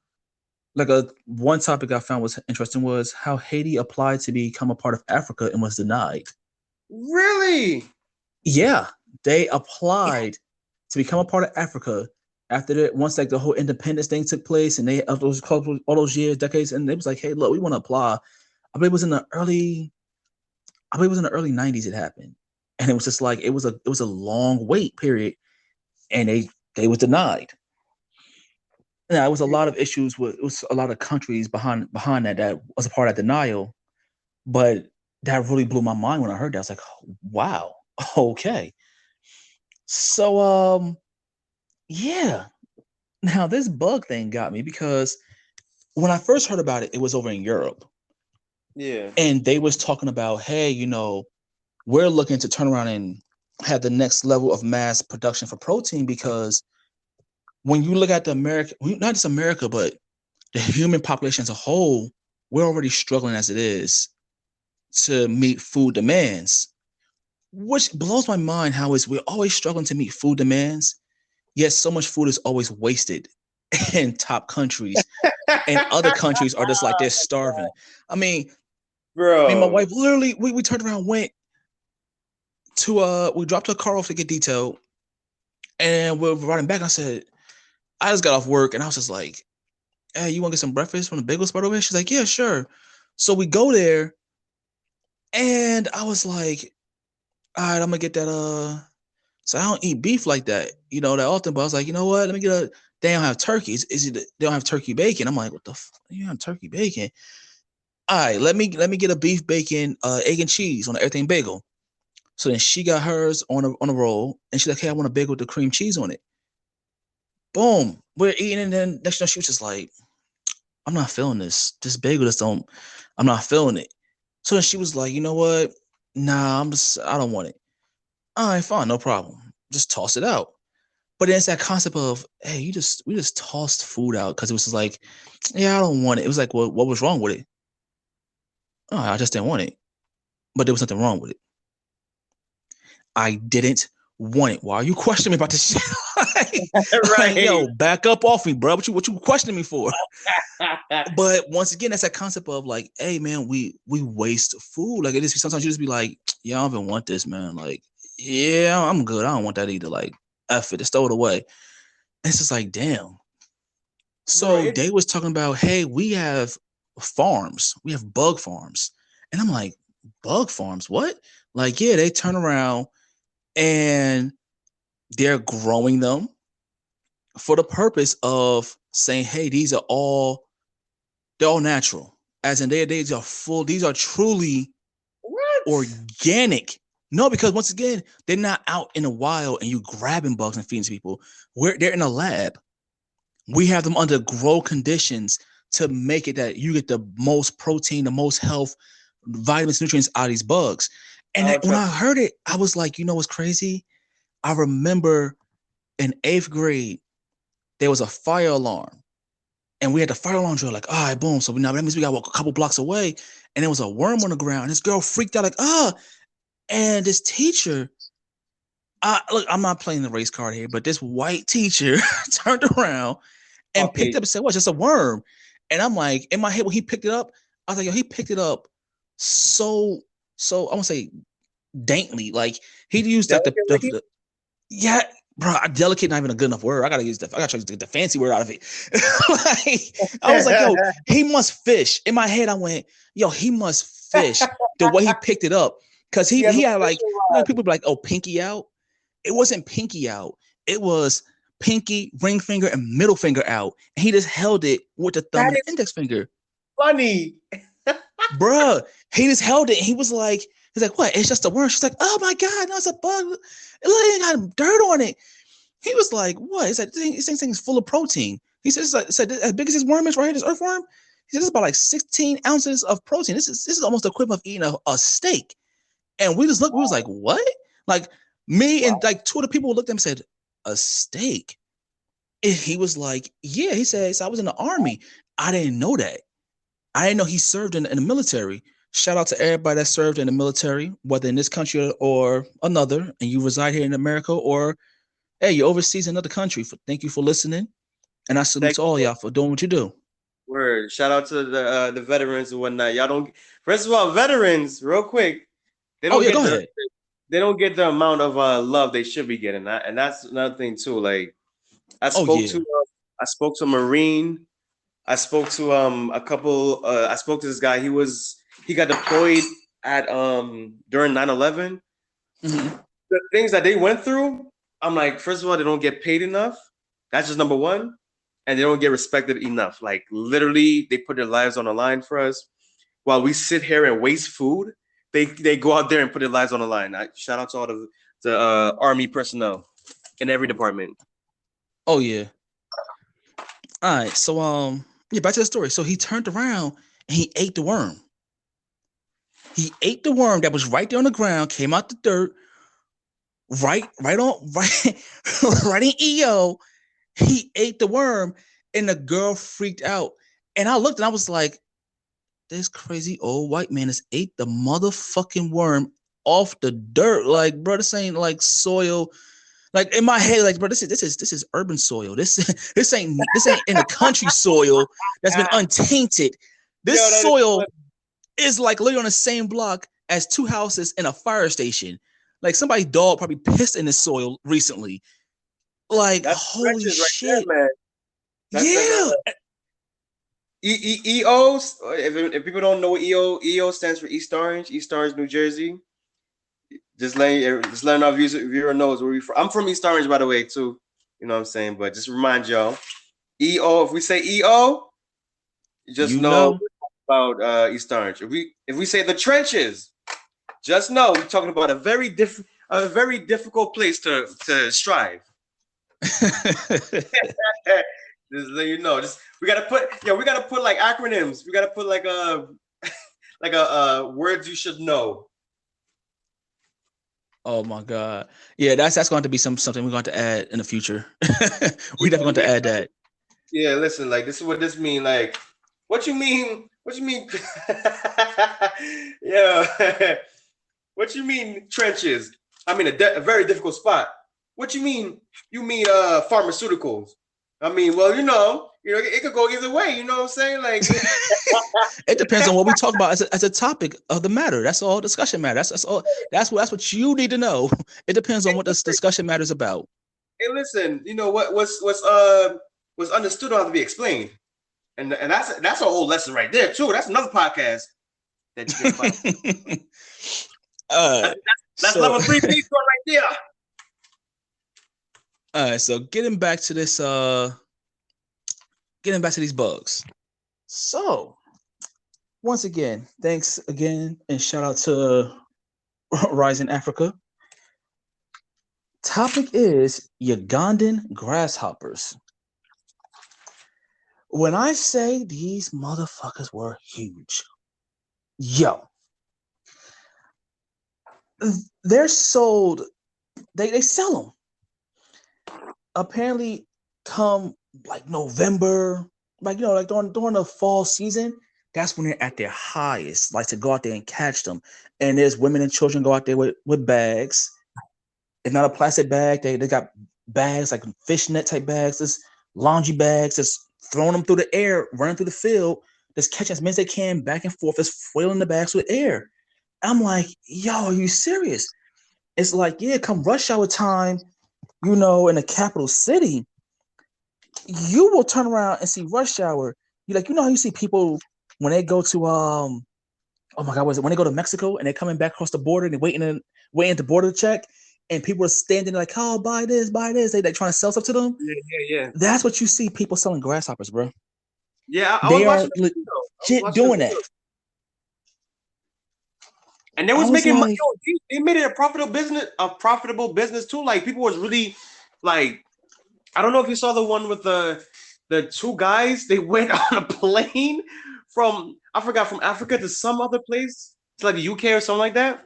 Like one topic I found was interesting was how Haiti applied to become a part of Africa and was denied. Really? Yeah, they applied to become a part of Africa after once like the whole independence thing took place, and they all those years, decades, and they was like, hey, look, we want to apply. I believe it was in the early 90s it happened, and it was just like it was a long wait period, and they was denied. Now it was a lot of issues with it was a lot of countries behind that was a part of that denial, but that really blew my mind when I heard that. I was like, wow, okay. So yeah. Now this bug thing got me because when I first heard about it, it was over in Europe. Yeah. And they was talking about, hey, we're looking to turn around and have the next level of mass production for protein because when you look at not just America, but the human population as a whole, we're already struggling as it is to meet food demands, which blows my mind how we're always struggling to meet food demands, yet so much food is always wasted in top countries and other countries are just like they're starving. I mean, bro, me and my wife literally we turned around, went to we dropped a car off to get detailed, and we're riding back. And I said, I just got off work, and I was just like, hey, you want to get some breakfast from the bagel spot over here? She's like, yeah, sure. So we go there, and I was like, all right, I'm gonna get that. So I don't eat beef like that, that often. But I was like, you know what? Let me get a. They don't have turkey. They don't have turkey bacon. I'm like, what the? You have turkey bacon? All right, let me get a beef bacon, egg and cheese on an everything bagel. So then she got hers on a roll, and she's like, hey, I want a bagel with the cream cheese on it. Boom, we're eating, and then next thing she was just like, I'm not feeling this. This bagel just don't. I'm not feeling it. So then she was like, you know what? Nah, I don't want it. All right, fine, no problem. Just toss it out. But then it's that concept of, hey, we just tossed food out because it was just like, yeah, I don't want it. It was like, well, what was wrong with it? Oh, I just didn't want it. But there was nothing wrong with it. I didn't want it. Why are you questioning me about this shit? right? Yo, back up off me, bro. What you questioning me for? But once again, that's that concept of like, hey, man, we waste food. Like it is. Sometimes you just be like, yeah, I don't even want this, man. Like, yeah, I'm good. I don't want that either. Like, F it, just throw it away. And it's just like, damn. So Bro, they was talking about, hey, we have farms. We have bug farms. And I'm like, bug farms? What? Like, yeah, they turn around and they're growing them for the purpose of saying, hey, they're all natural. As in these are full. These are truly What? organic. No, because once again, they're not out in the wild and you grabbing bugs and feeding to people. They're in a lab. We have them under grow conditions to make it that you get the most protein, the most health, vitamins, nutrients out of these bugs. And when I heard it, I was like, you know what's crazy? I remember in 8th grade, there was a fire alarm. And we had the fire alarm drill, like, all right, boom. So now that means we got to walk a couple blocks away. And there was a worm on the ground. And this girl freaked out, like, and this teacher, look, I'm not playing the race card here, but this white teacher turned around and picked it up and said, "What? Just a worm?" And I'm like, in my head, when he picked it up, I was like, yo, he picked it up so I want to say daintily. Like he used like the yeah, bro, delicate, not even a good enough word. I gotta try to get the fancy word out of it. Like, I was like, yo, he must fish. In my head, I went, yo, he must fish the way he picked it up. Cause he had like, people be like, oh, pinky out. It wasn't pinky out. It was pinky, ring finger, and middle finger out. And he just held it with the thumb and the index finger. Funny. Bruh, he just held it and he's like, what? It's just a worm. She's like, oh my God, no, it's a bug. It got dirt on it. He was like, what? It's like, this thing's full of protein. He says, said, as big as this worm is right here, this earthworm, he says it's about like 16 ounces of protein. This is almost the equivalent of eating a steak. And we just looked, we was like, what? Like me and like two of the people looked at him and said, a steak? And he was like, yeah. He says, I was in the army. I didn't know that. I didn't know he served in the military. Shout out to everybody that served in the military, whether in this country or another, and you reside here in America, or hey, you're overseas in another country. Thank you for listening, and I salute to all y'all for doing what you do. Word. Shout out to the veterans and whatnot. Y'all don't. First of all, veterans, real quick, they don't they don't get the amount of love they should be getting, and that's another thing too. Like I spoke to a Marine. I spoke to a couple. I spoke to this guy. He got deployed at during 9/11. Mm-hmm. The things that they went through, I'm like, first of all, they don't get paid enough. That's just number one, and they don't get respected enough. Like literally, they put their lives on the line for us, while we sit here and waste food. They go out there and put their lives on the line. Shout out to all the Army personnel in every department. Oh yeah. All right, so yeah, back to the story. So he turned around and he ate the worm. He ate the worm that was right there on the ground, came out the dirt, right in EO. He ate the worm, and the girl freaked out. And I looked and I was like, this crazy old white man has ate the motherfucking worm off the dirt. Like, bro, this ain't like soil. Like in my head, like, bro, this is urban soil. This ain't in the country soil that's been untainted. This soil is like literally on the same block as two houses and a fire station. Like somebody's dog probably pissed in this soil recently. Like that's holy shit, right there, man. Yeah. EOs. If people don't know what EO stands for East Orange, New Jersey. Just letting our viewer knows where we from. I'm from East Orange, by the way, too. You know what I'm saying? But just remind y'all, EO. If we say EO, just know about East Orange. If we say the trenches, just know we're talking about a very difficult place to strive. Just let you know. We gotta put like acronyms. We gotta put like a words you should know. Oh my God. Yeah, that's going to be something we're going to add in the future. We definitely going to add that. Yeah, listen, like this is what this mean. Like, what you mean? Yeah. What you mean trenches? I mean a very difficult spot. What you mean? You mean pharmaceuticals? I mean, well, it could go either way. You know what I'm saying? Like, it depends on what we talk about as a topic of the matter. That's all discussion matter. That's all. That's what you need to know. It depends on what this discussion matter is about. Hey, listen. You know what's understood ought to be explained, and that's a whole lesson right there too. That's another podcast that you can find. That's level 3 right there. All right, so getting back to these bugs. So once again, thanks again, and shout out to Rising Africa. Topic is Ugandan grasshoppers. When I say these motherfuckers were huge, yo, they're sold. They sell them. Apparently, come like November, like like during the fall season, that's when they're at their highest. Like to go out there and catch them. And there's women and children go out there with bags. It's not a plastic bag. They got bags like fishnet type bags, just laundry bags, just throwing them through the air, running through the field, just catching as many as they can back and forth, just foiling the bags with air. I'm like, yo, are you serious? It's like, yeah, come rush hour time, in the capital city, you will turn around and see rush hour. You how you see people when they go to oh my God, was it when they go to Mexico and they're coming back across the border and they're waiting at the border check, and people are standing like, oh, buy this. They trying to sell stuff to them. Yeah. That's what you see people selling grasshoppers, bro. Yeah, I they was are watching legit doing that. And they was making money. They made it a profitable business too. Like people was really like, I don't know if you saw the one with the two guys. They went on a plane from Africa to some other place, to like the UK or something like that.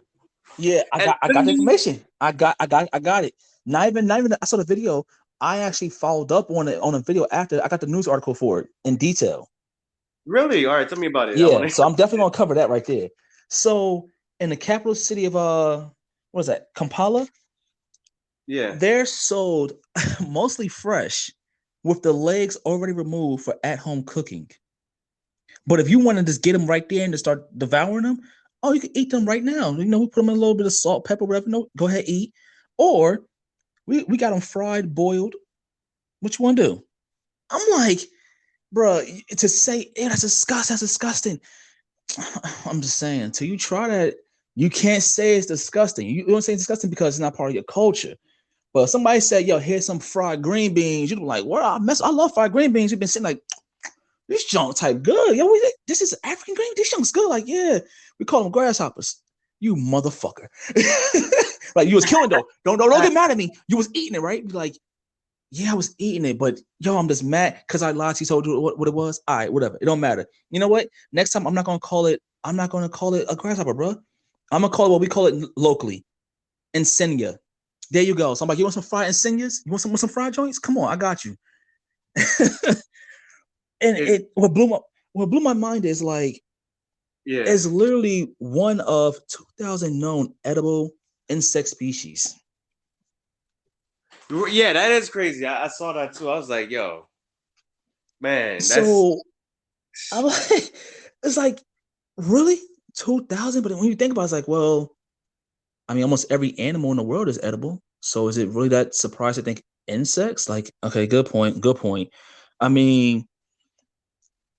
Yeah, I got the information. I got it. Not even I saw the video. I actually followed up on a video after I got the news article for it in detail. Really? All right, tell me about it. Yeah, so I'm definitely gonna cover that right there. So in the capital city of what is that? Kampala? Yeah. They're sold mostly fresh with the legs already removed for at-home cooking. But if you want to just get them right there and just start devouring them, oh, you can eat them right now. We put them in a little bit of salt, pepper, whatever. No, go ahead, eat. Or we got them fried, boiled. What you want to do? I'm like, bro, to say, that's disgusting. I'm just saying, until you try that, you can't say it's disgusting. You don't say it's disgusting because it's not part of your culture. But if somebody said, yo, here's some fried green beans, you'd be like, what? I love fried green beans. You've been sitting like, this junk type good. Yo, this is African green. This junk's good. Like, yeah, we call them grasshoppers. You motherfucker. Like, you was killing though. Don't get mad at me. You was eating it, right? Be like, yeah, I was eating it, but yo, I'm just mad because I lied to you, told you what it was. All right, whatever. It don't matter. You know what? Next time I'm not gonna call it a grasshopper, bro. I'm gonna call it what we call it locally. Insignia. There you go. So I'm like, you want some fried insignias? You want some fried joints? Come on, I got you. And what blew my mind is like, it's literally one of 2,000 known edible insect species. Yeah, that is crazy. I saw that too. I was like, yo, man. So I'm like, it's like, really? 2,000? But when you think about it, it's like, well, I mean, almost every animal in the world is edible. So is it really that surprised to think insects? Like, okay, good point. I mean,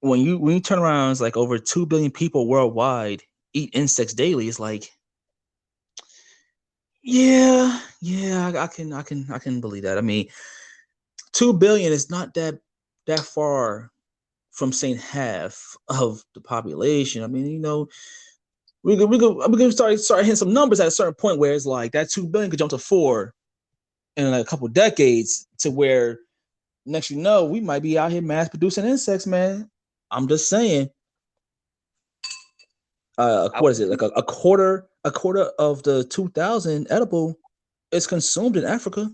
when you turn around, it's like over 2 billion people worldwide eat insects daily. It's like, yeah, I can believe that. I mean, 2 billion is not that far from saying half of the population. I mean, we could start hitting some numbers at a certain point where it's like that 2 billion could jump to 4 in a couple decades, to where next we might be out here mass producing insects, man. I'm just saying. What is it, like a quarter of the 2,000 edible is consumed in Africa?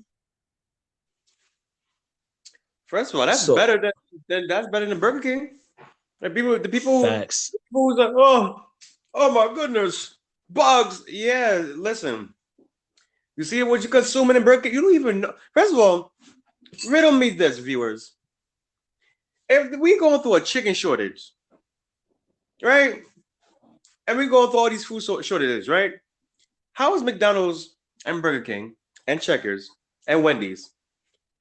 First of all, that's better than Burger King. Like the people who's like, oh my goodness, bugs. Yeah, listen. You see what you're consuming in Burger King? You don't even know. First of all, riddle me this, viewers. If we going through a chicken shortage, right? And we going through all these food shortages, right? How is McDonald's and Burger King and Checkers and Wendy's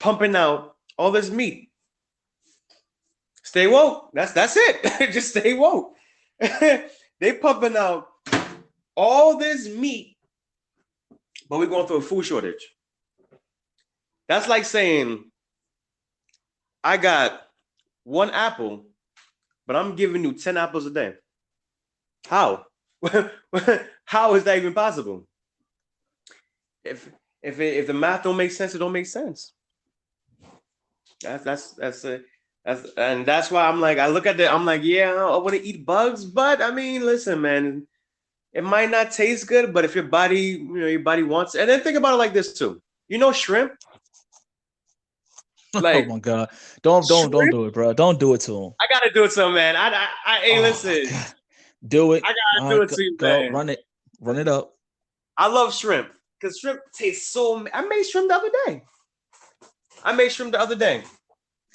pumping out all this meat? Stay woke. That's it. Just stay woke. They pumping out all this meat, but we're going through a food shortage. That's like saying, I got 1 apple, but I'm giving you 10 apples a day. How? How is that even possible? If if the math don't make sense, it don't make sense. That's it. That's why I'm like I look at it. I'm like, yeah, I want to eat bugs, but I mean, listen, man, it might not taste good, but if your body, your body wants it. And then think about it like this too. Shrimp, Oh like my god. Don't shrimp. do it, bro. Don't do it to him. I gotta do it to him, man. Hey, Oh my listen, god. Do it. I gotta All do right, it to you, go man. run it. Run it up. I love shrimp because shrimp tastes so. I made shrimp the other day.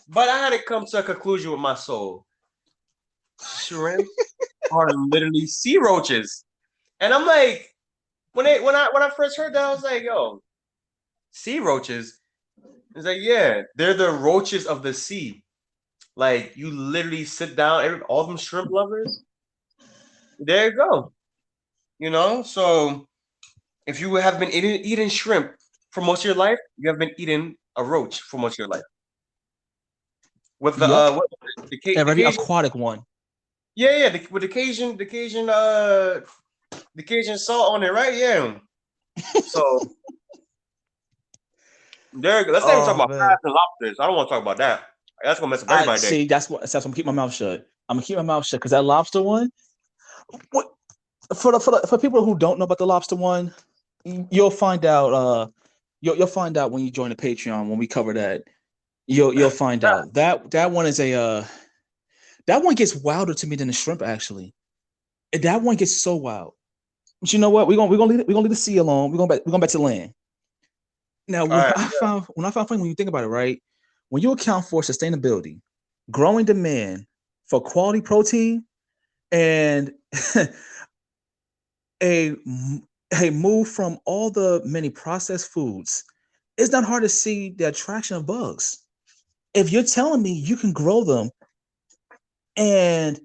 But I had to come to a conclusion with my soul. Shrimp are literally sea roaches, and I'm like, when I first heard that, I was like, yo, sea roaches. It's like, yeah, they're the roaches of the sea. Like you literally sit down, all them shrimp lovers. There you go. So if you have been eating shrimp for most of your life, you have been eating a roach for most of your life. With the Yup. A the very Cajun, aquatic one. yeah, with the Cajun salt on it, right? Yeah. So there you go. Let's not even talk Oh about man. crabs and lobsters. I don't want to talk about that. That's gonna mess up I everybody's day. see. That's I'm gonna keep my mouth shut. I'm gonna keep my mouth shut because that lobster one. What for people who don't know about the lobster one, you'll find out. You'll find out when you join the Patreon when we cover that. You'll find out that one is a that one gets wilder to me than the shrimp actually. That one gets so wild. But you know what? We're gonna leave the sea alone. We're going back to land. Now, All right. when I found funny when you think about it, right? When you account for sustainability, growing demand for quality protein, and a a move from all the many processed foods, it's not hard to see the attraction of bugs. If you're telling me you can grow them and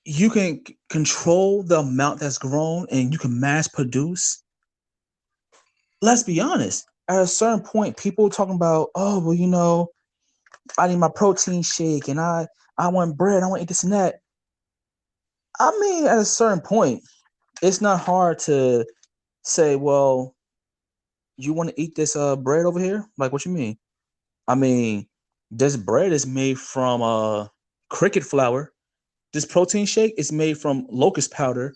you can control the amount that's grown and you can mass produce, let's be honest. At a certain point, people talking about, oh, well, I need my protein shake and I want bread, I want to eat this and that. I mean, at a certain point, it's not hard to say, well, you want to eat this bread over here? Like, what you mean? I mean, this bread is made from cricket flour. This protein shake is made from locust powder.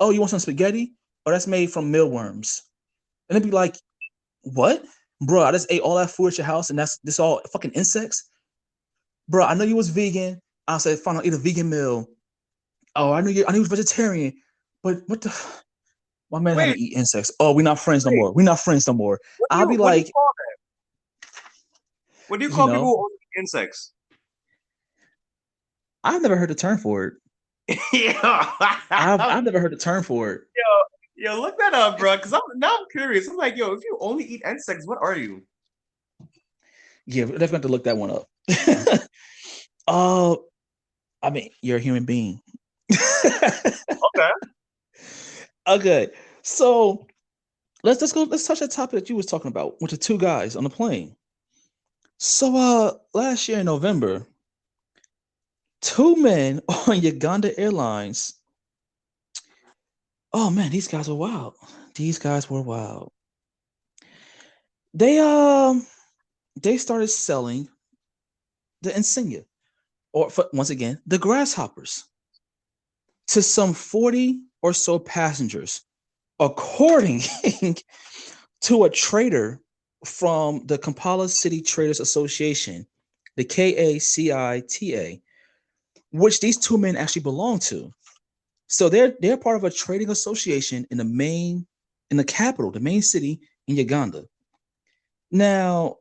Oh, you want some spaghetti? Oh, that's made from mealworms. And it'd be like, what? Bro, I just ate all that food at your house and that's this all fucking insects? Bro, I know you was vegan. I said, fine, I'll eat a vegan meal. Oh, I knew you was vegetarian. But what the my man had Wait, to eat insects. Oh, we're not friends no wait. more. We're not friends no more. I'll be What do you like, call that? What do you you call people know, who only eat insects? I've never heard the term for it. Yeah. I've never heard the term for it. Yo, look that up, bro. Because I'm curious. I'm like, yo, if you only eat insects, what are you? Yeah, we're definitely have to look that one up. Oh, I mean, you're a human being. Okay. Okay, so let's go. Let's touch that topic that you was talking about with the two guys on the plane. So, last year in November, two men on Uganda Airlines. Oh man, these guys were wild. These guys were wild. They they started selling the insignia, or once again, the grasshoppers, to some 40 or so passengers, according to a trader from the Kampala City Traders Association, the KACITA, which these two men actually belong to. So they're part of a trading association in the capital, the main city in Uganda. Now,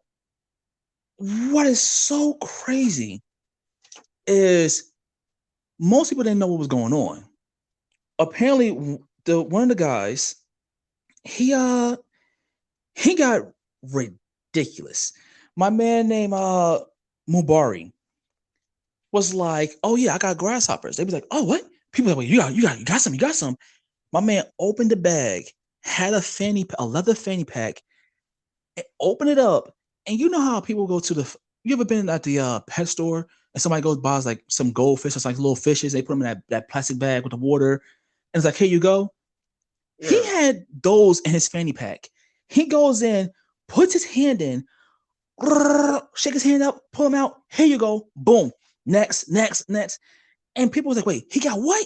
what is so crazy is most people didn't know what was going on. Apparently, the one of the guys, he he got ridiculous. My man named Mubari was like, "Oh yeah, I got grasshoppers." They be like, "Oh what?" People like, well, you got some, you got some." My man opened the bag, had a leather fanny pack, and opened it up. And you know how people go to the. You ever been at the pet store and somebody goes buys like some goldfish or like little fishes. They put them in that plastic bag with the water, and it's like, here you go. Yeah. He had those in his fanny pack. He goes in, puts his hand in, shake his hand up, pull him out. Here you go. Boom. Next. And people was like, wait, he got what?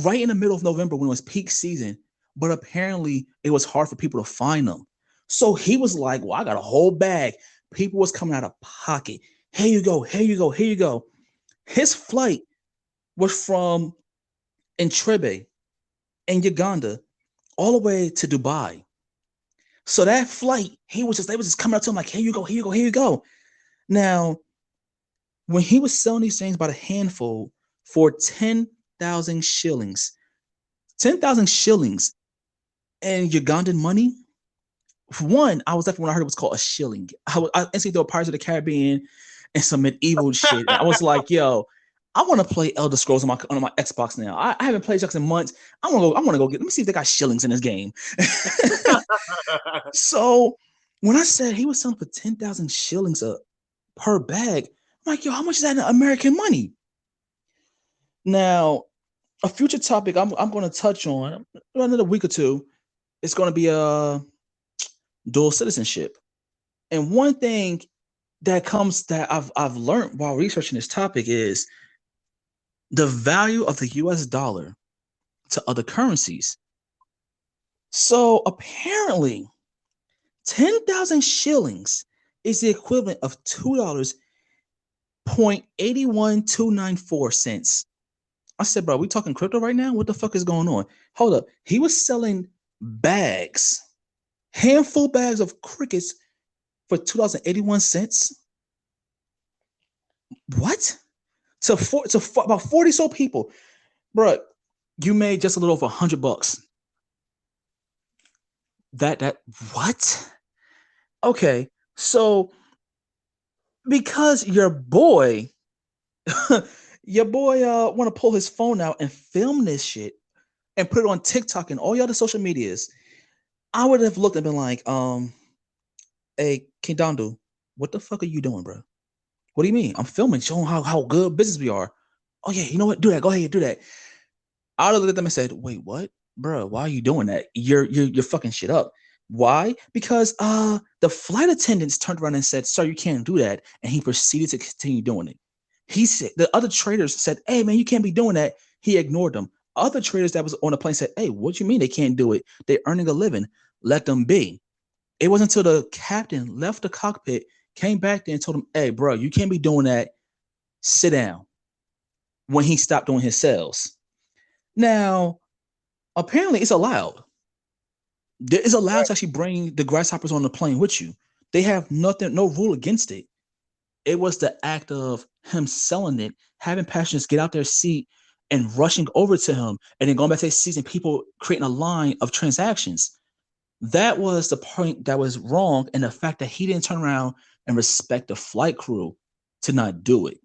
Right in the middle of November when it was peak season. But apparently it was hard for people to find them. So he was like, well, I got a whole bag. People was coming out of pocket. Here you go. His flight was from Entebbe in Uganda all the way to Dubai. So that flight, they was just coming up to him like, here you go. Now, when he was selling these things by the handful for 10,000 shillings, 10,000 shillings in Ugandan money, one, I was definitely when I heard it was called a shilling. I instantly thought Pirates of the Caribbean and some medieval shit. And I was like, yo, I want to play Elder Scrolls on my Xbox now. I haven't played Xbox in months. I want to go let me see if they got shillings in this game. So when I said he was selling for 10,000 shillings per bag, I'm like, yo, how much is that in American money? Now, a future topic I'm going to touch on another week or two. It's going to be dual citizenship. And one thing that I've learned while researching this topic is the value of the US dollar to other currencies. So apparently 10,000 shillings is the equivalent of $2.81294. I said, bro, we talking crypto right now? What the fuck is going on? Hold up. He was selling bags, handful bags of crickets for $2.81. What? To about 40 so people. Bro, you made just a little over $100. That what? Okay, so because your boy want to pull his phone out and film this shit and put it on TikTok and all your other social medias, I would have looked and been like, hey, Kindandu, what the fuck are you doing, bro? What do you mean? I'm filming, showing how good business we are. Oh yeah, you know what? Do that. Go ahead, do that. I would have looked at them and said, wait, what? Bro, why are you doing that? You're fucking shit up. Why? Because the flight attendants turned around and said, sir, you can't do that. And he proceeded to continue doing it. He said the other traders said, hey man, you can't be doing that. He ignored them. Other traders that was on the plane said, hey, what you mean they can't do it? They're earning a living. Let them be. It wasn't until the captain left the cockpit, came back there and told him, hey, bro, you can't be doing that. Sit down. When he stopped doing his sales. Now, apparently it's allowed. It is allowed to actually bring the grasshoppers on the plane with you. They have no rule against it. It was the act of him selling it, having passengers get out their seat and rushing over to him, and then going back to their seats and people creating a line of transactions. That was the point that was wrong, and the fact that he didn't turn around and respect the flight crew to not do it.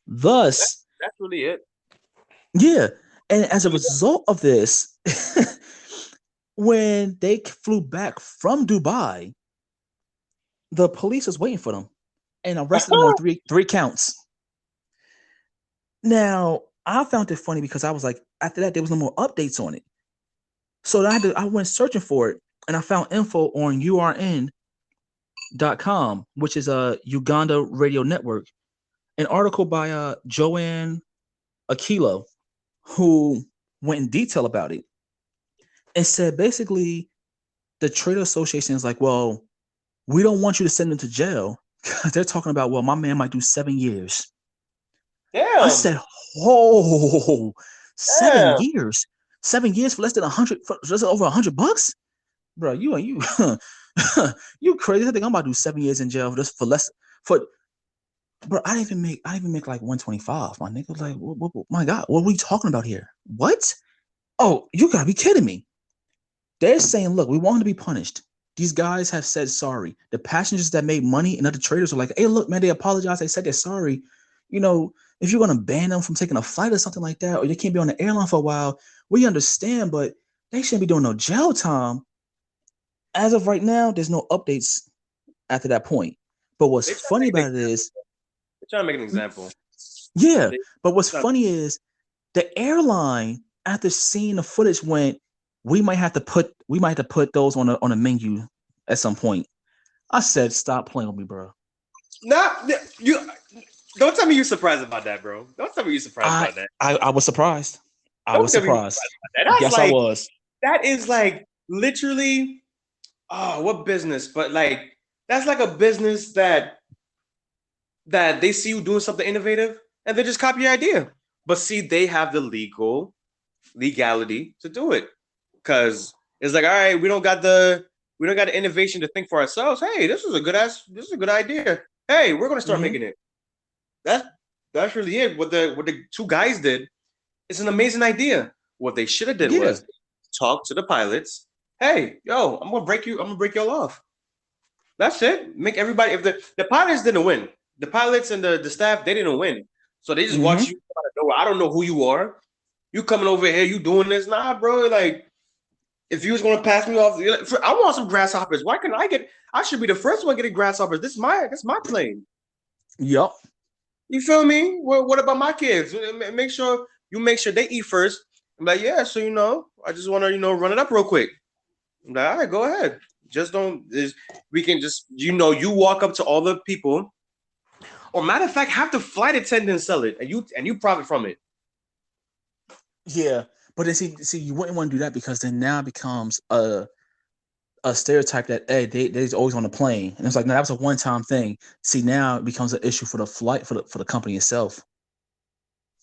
Thus, that's really it. Yeah. And as a result of this, when they flew back from Dubai, the police was waiting for them and arrested them on three counts. Now, I found it funny because I was like, after that, there was no more updates on it. So I went searching for it, and I found info on urn.com, which is a Uganda radio network. An article by Joanne Akilo, who went in detail about it and said basically the trade association is like, well, we don't want you to send them to jail because they're talking about, well, my man might do 7 years. Damn. I said, oh, 7 years. 7 years for less than over $100? Bro, you you crazy. I think I'm about to do 7 years in jail just for less for bro, I didn't even make like 125. My nigga was like, what, my God, what are we talking about here? What? Oh, you gotta be kidding me. They're saying, look, we want him to be punished. These guys have said sorry. The passengers that made money and other traders are like, hey, look, man, they apologized. They said they're sorry. You know, if you're going to ban them from taking a flight or something like that, or they can't be on the airline for a while, we understand, but they shouldn't be doing no jail time. As of right now, there's no updates after that point. But what's funny about it is They're trying to make an example. Yeah, They, but what's funny is the airline, after seeing the footage, went, we might have to put those on a menu at some point. I said, stop playing with me, bro. not you. Don't tell me you're surprised about that, bro. Don't tell me you're surprised I about that. I was surprised. I Don't was tell me you're surprised. surprised about that. That's Yes, I like was. that is like literally. Oh, what business? But like that's like a business that they see you doing something innovative and they just copy your idea. But see, they have the legality to do it because it's like, all right, we don't got the innovation to think for ourselves. Hey, this is a good idea. Hey, we're gonna start Mm-hmm. making it. That's that's really it. What the two guys did is an amazing idea. What they should have did Yeah. was talk to the pilots. Hey, yo, I'm gonna break y'all off. That's it. Make everybody. If the pilots didn't win, the pilots and the staff they didn't win. So they just watch Mm-hmm. you out of nowhere. I don't know who you are. You coming over here? You doing this? Nah, bro. Like if you was gonna pass me off, I want some grasshoppers. Why can't I get? I should be the first one getting grasshoppers. This my plane. Yup. You feel me? What about my kids? Make sure they eat first. I'm like, yeah. So I just want to run it up real quick. I'm like, all right, go ahead. Just don't. We can just you walk up to all the people, or matter of fact, have the flight attendant sell it, and you profit from it. Yeah. But then see, you wouldn't want to do that because then now it becomes a stereotype that hey, they's always on the plane. And it's like, no, that was a one-time thing. See, now it becomes an issue for the flight for the company itself.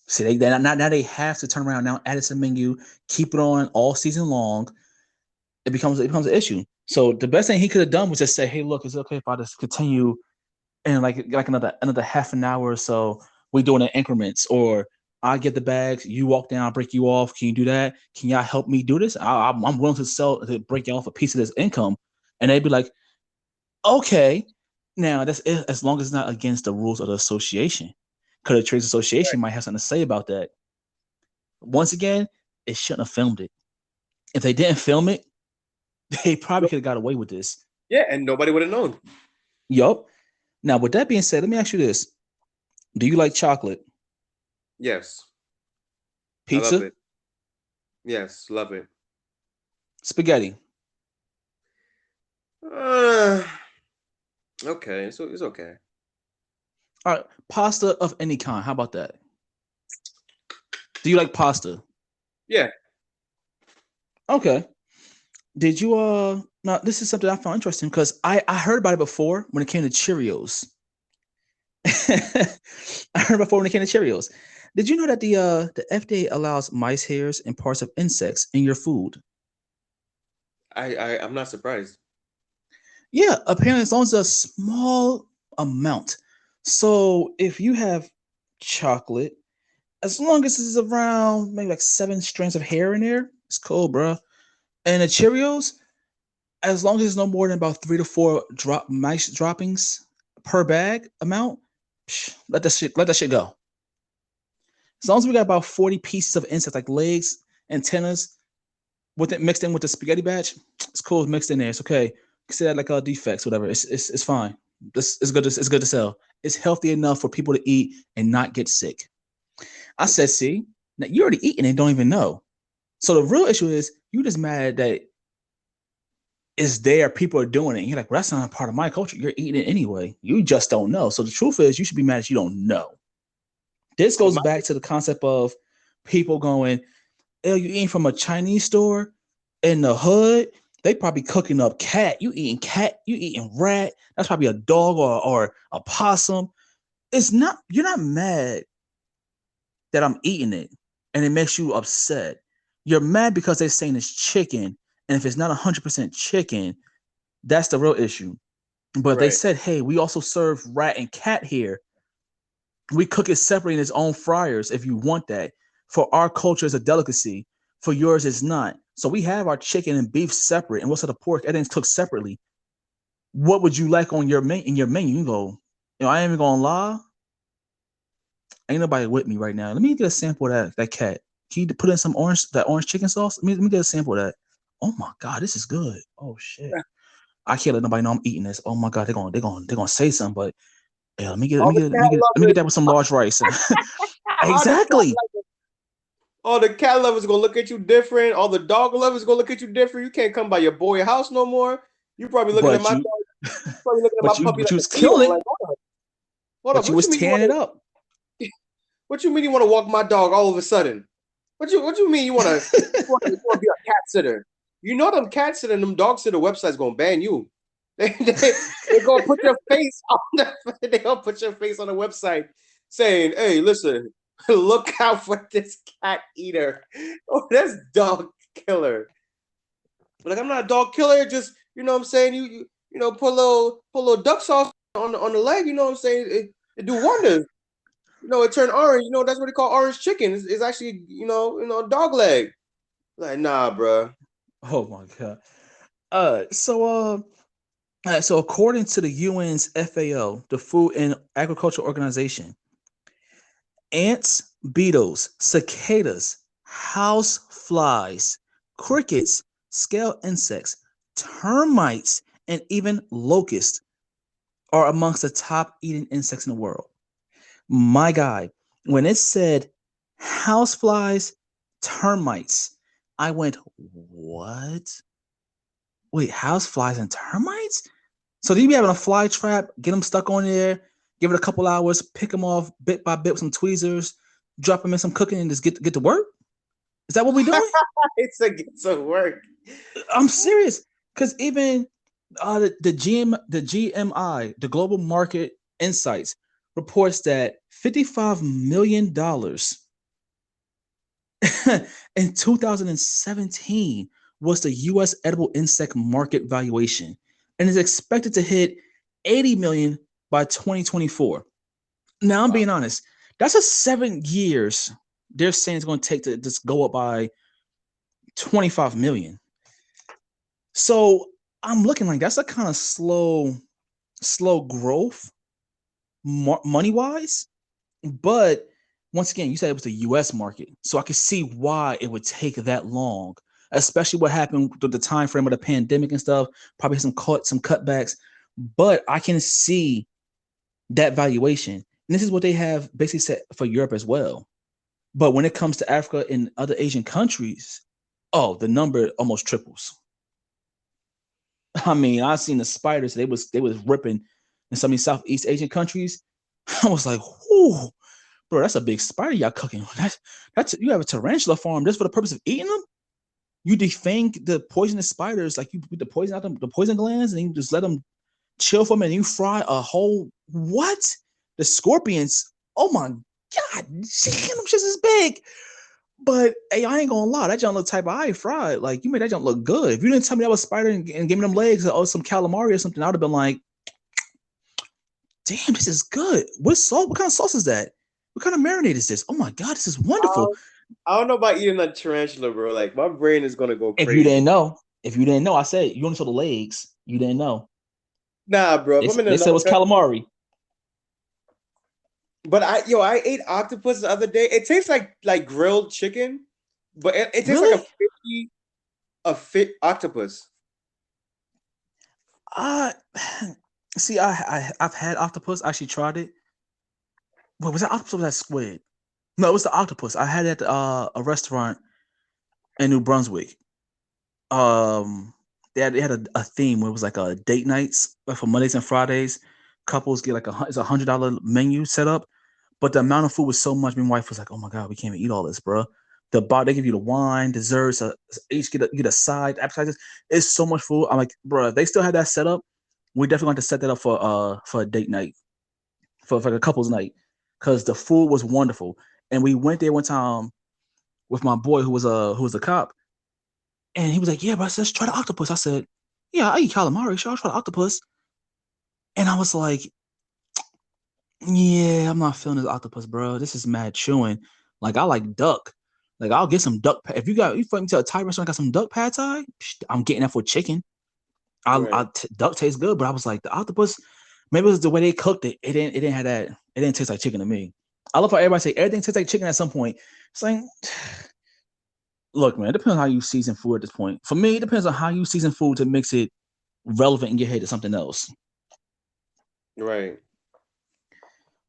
See, now they have to turn around now, add it to the menu, keep it on all season long. It becomes an issue. So the best thing he could have done was just say, "Hey, look, is it okay if I just continue and like another half an hour or so? We doing it in increments, or I get the bags, you walk down, I'll break you off. Can you do that? Can y'all help me do this? I'm willing to break you off a piece of this income." And they'd be like, "Okay." Now that's it, as long as it's not against the rules of the association, because the trades association might have something to say about that. Once again, it shouldn't have filmed it. If they didn't film it, they probably could have got away with this. Yeah, and nobody would have known. Yup. Now, with that being said, let me ask you this: do you like chocolate? Yes, I love Pizza? it. Yes, love it. Spaghetti? Uh, okay, so it's okay. All right, pasta of any kind. How about that? Do you like pasta? Yeah, Okay. Did you now this is something I found interesting because I heard about it before when it came to Cheerios. I heard before when it came to Cheerios. Did you know that the FDA allows mice hairs and parts of insects in your food? I'm not surprised. Yeah, apparently as long as a small amount. So if you have chocolate, as long as it's around maybe like 7 strands of hair in there, it's cool, bro. And the Cheerios, as long as it's no more than about 3 to 4 mice droppings per bag amount, let that shit go. As long as we got about 40 pieces of insects like legs, antennas, with it mixed in with the spaghetti batch, it's cool. It's mixed in there. It's okay. Consider that like defects, whatever. It's fine. This is good. It's good to sell. It's healthy enough for people to eat and not get sick. I said, see, now you already eating and don't even know. So the real issue is you just mad that it's there. People are doing it. And you're like, well, that's not a part of my culture. You're eating it anyway. You just don't know. So the truth is, you should be mad that you don't know. This But goes back to the concept of people going, "Oh, you eating from a Chinese store in the hood? They probably cooking up cat. You eating cat? You eating rat? That's probably a dog or a possum." It's not. You're not mad that I'm eating it, and it makes you upset. You're mad because they're saying it's chicken, and if it's not 100% chicken, that's the real issue. But they right, said, "Hey, we also serve rat and cat here. We cook it separately in its own fryers if you want that. For our culture, it's a delicacy. For yours, it's not. So we have our chicken and beef separate, and what's the pork? Everything's cooked separately. What would you like on your in your menu?" You go, I ain't even gonna lie. Ain't nobody with me right now. Let me get a sample of that cat. Can you put in some orange chicken sauce? Let me get a sample of that. Oh my god, this is good. Oh shit. I can't let nobody know I'm eating this. Oh my god, they're gonna say something, but Yeah, let me get All the cat let me get lovers, that with some large rice. all the cat Exactly. lovers, all the cat lovers gonna look at you different. All the dog lovers gonna look at you different. You can't come by your boy house no more. You probably looking at But my you, dog, probably looking at my puppy but like you a was Theo. killing Like, it. hold up. But you What was you mean you tearing want it to? up. What you mean you want to walk my dog all of a sudden? What you mean you want to be a cat sitter? You know them cat sitter and them dog sitter websites gonna ban you. They gonna put your face on they gonna put your face on the website saying, "Hey, listen, look out for this cat eater. Oh, that's dog killer." Like I'm not a dog killer. Just you know what I'm saying. Put a little duck sauce on the leg. You know what I'm saying. It do wonders. It turned orange. That's what they call orange chicken. It's actually dog leg. Like nah, bro. Oh my god. So according to the UN's FAO, the Food and Agriculture Organization, ants, beetles, cicadas, house flies, crickets, scale insects, termites, and even locusts are amongst the top eating insects in the world. My guy, when it said house flies, termites, I went, what? Wait, house flies and termites? So do you be having a fly trap, get them stuck on there, give it a couple hours, pick them off bit by bit with some tweezers, drop them in some cooking, and just get to work? Is that what we're doing? It's a get to work. I'm serious. Because even the GMI, the Global Market Insights, reports that $55 million in 2017 was the U.S. edible insect market valuation, and is expected to hit 80 million by 2024. Now, I'm Wow. being honest. That's a 7 years they're saying it's going to take to just go up by 25 million. So I'm looking like that's a kind of slow growth money wise. But once again, you said it was the U.S. market, so I could see why it would take that long, especially what happened with the time frame of the pandemic and stuff. Probably some cutbacks, but I can see that valuation. And this is what they have basically set for Europe as well. But when it comes to Africa and other Asian countries, oh, the number almost triples. I mean, I seen the spiders they was ripping in some of these Southeast Asian countries. I was like, whoo, bro, that's a big spider y'all cooking. That's you have a tarantula farm just for the purpose of eating them. You defang the poisonous spiders, like you put the poison out the poison glands, and you just let them chill for them, and you fry a whole what? The scorpions. Oh my god, them shits is big. But hey, I ain't gonna lie, that junk look type of eye fried. Like you made that junk look good. If you didn't tell me that was spider and give me them legs or some calamari or something, I would have been like, damn, this is good. What salt? What kind of sauce is that? What kind of marinade is this? Oh my god, this is wonderful. I don't know about eating a tarantula, bro. Like my brain is gonna go If you crazy. didn't know, I said you only saw the legs. You didn't know. Nah, bro. If I'm in They said it another was country, calamari. but I ate octopus the other day. It tastes like grilled chicken, but it tastes like Really? a fit octopus. Uh see, I've had octopus. I actually tried it. What was that octopus or was that squid? No, it was the octopus. I had it at a restaurant in New Brunswick. They had a theme where it was like a date nights like for Mondays and Fridays. Couples get like it's $100 menu set up, but the amount of food was so much. My wife was like, "Oh my god, we can't even eat all this, bro." They give you the wine, desserts, each get a side, appetizers. It's so much food. I'm like, bro, if they still have that set up, we definitely want to set that up for a date night, for a couples night, because the food was wonderful. And we went there one time with my boy who was a cop, and he was like, "Yeah, bro, let's try the octopus." I said, "Yeah, I eat calamari. Sure, I'll try the octopus." And I was like, "Yeah, I'm not feeling this octopus, bro. This is mad chewing. Like, I like duck. Like, I'll get some duck. If you fucking to a Thai restaurant, got some duck pad thai, I'm getting that for chicken. Right. Duck tastes good, but I was like, the octopus, maybe it was the way they cooked it. It didn't have that. It didn't taste like chicken to me. I love how everybody say everything tastes like chicken at some point. It's like, look, man, it depends on how you season food at this point. For me, it depends on how you season food to mix it relevant in your head to something else. Right.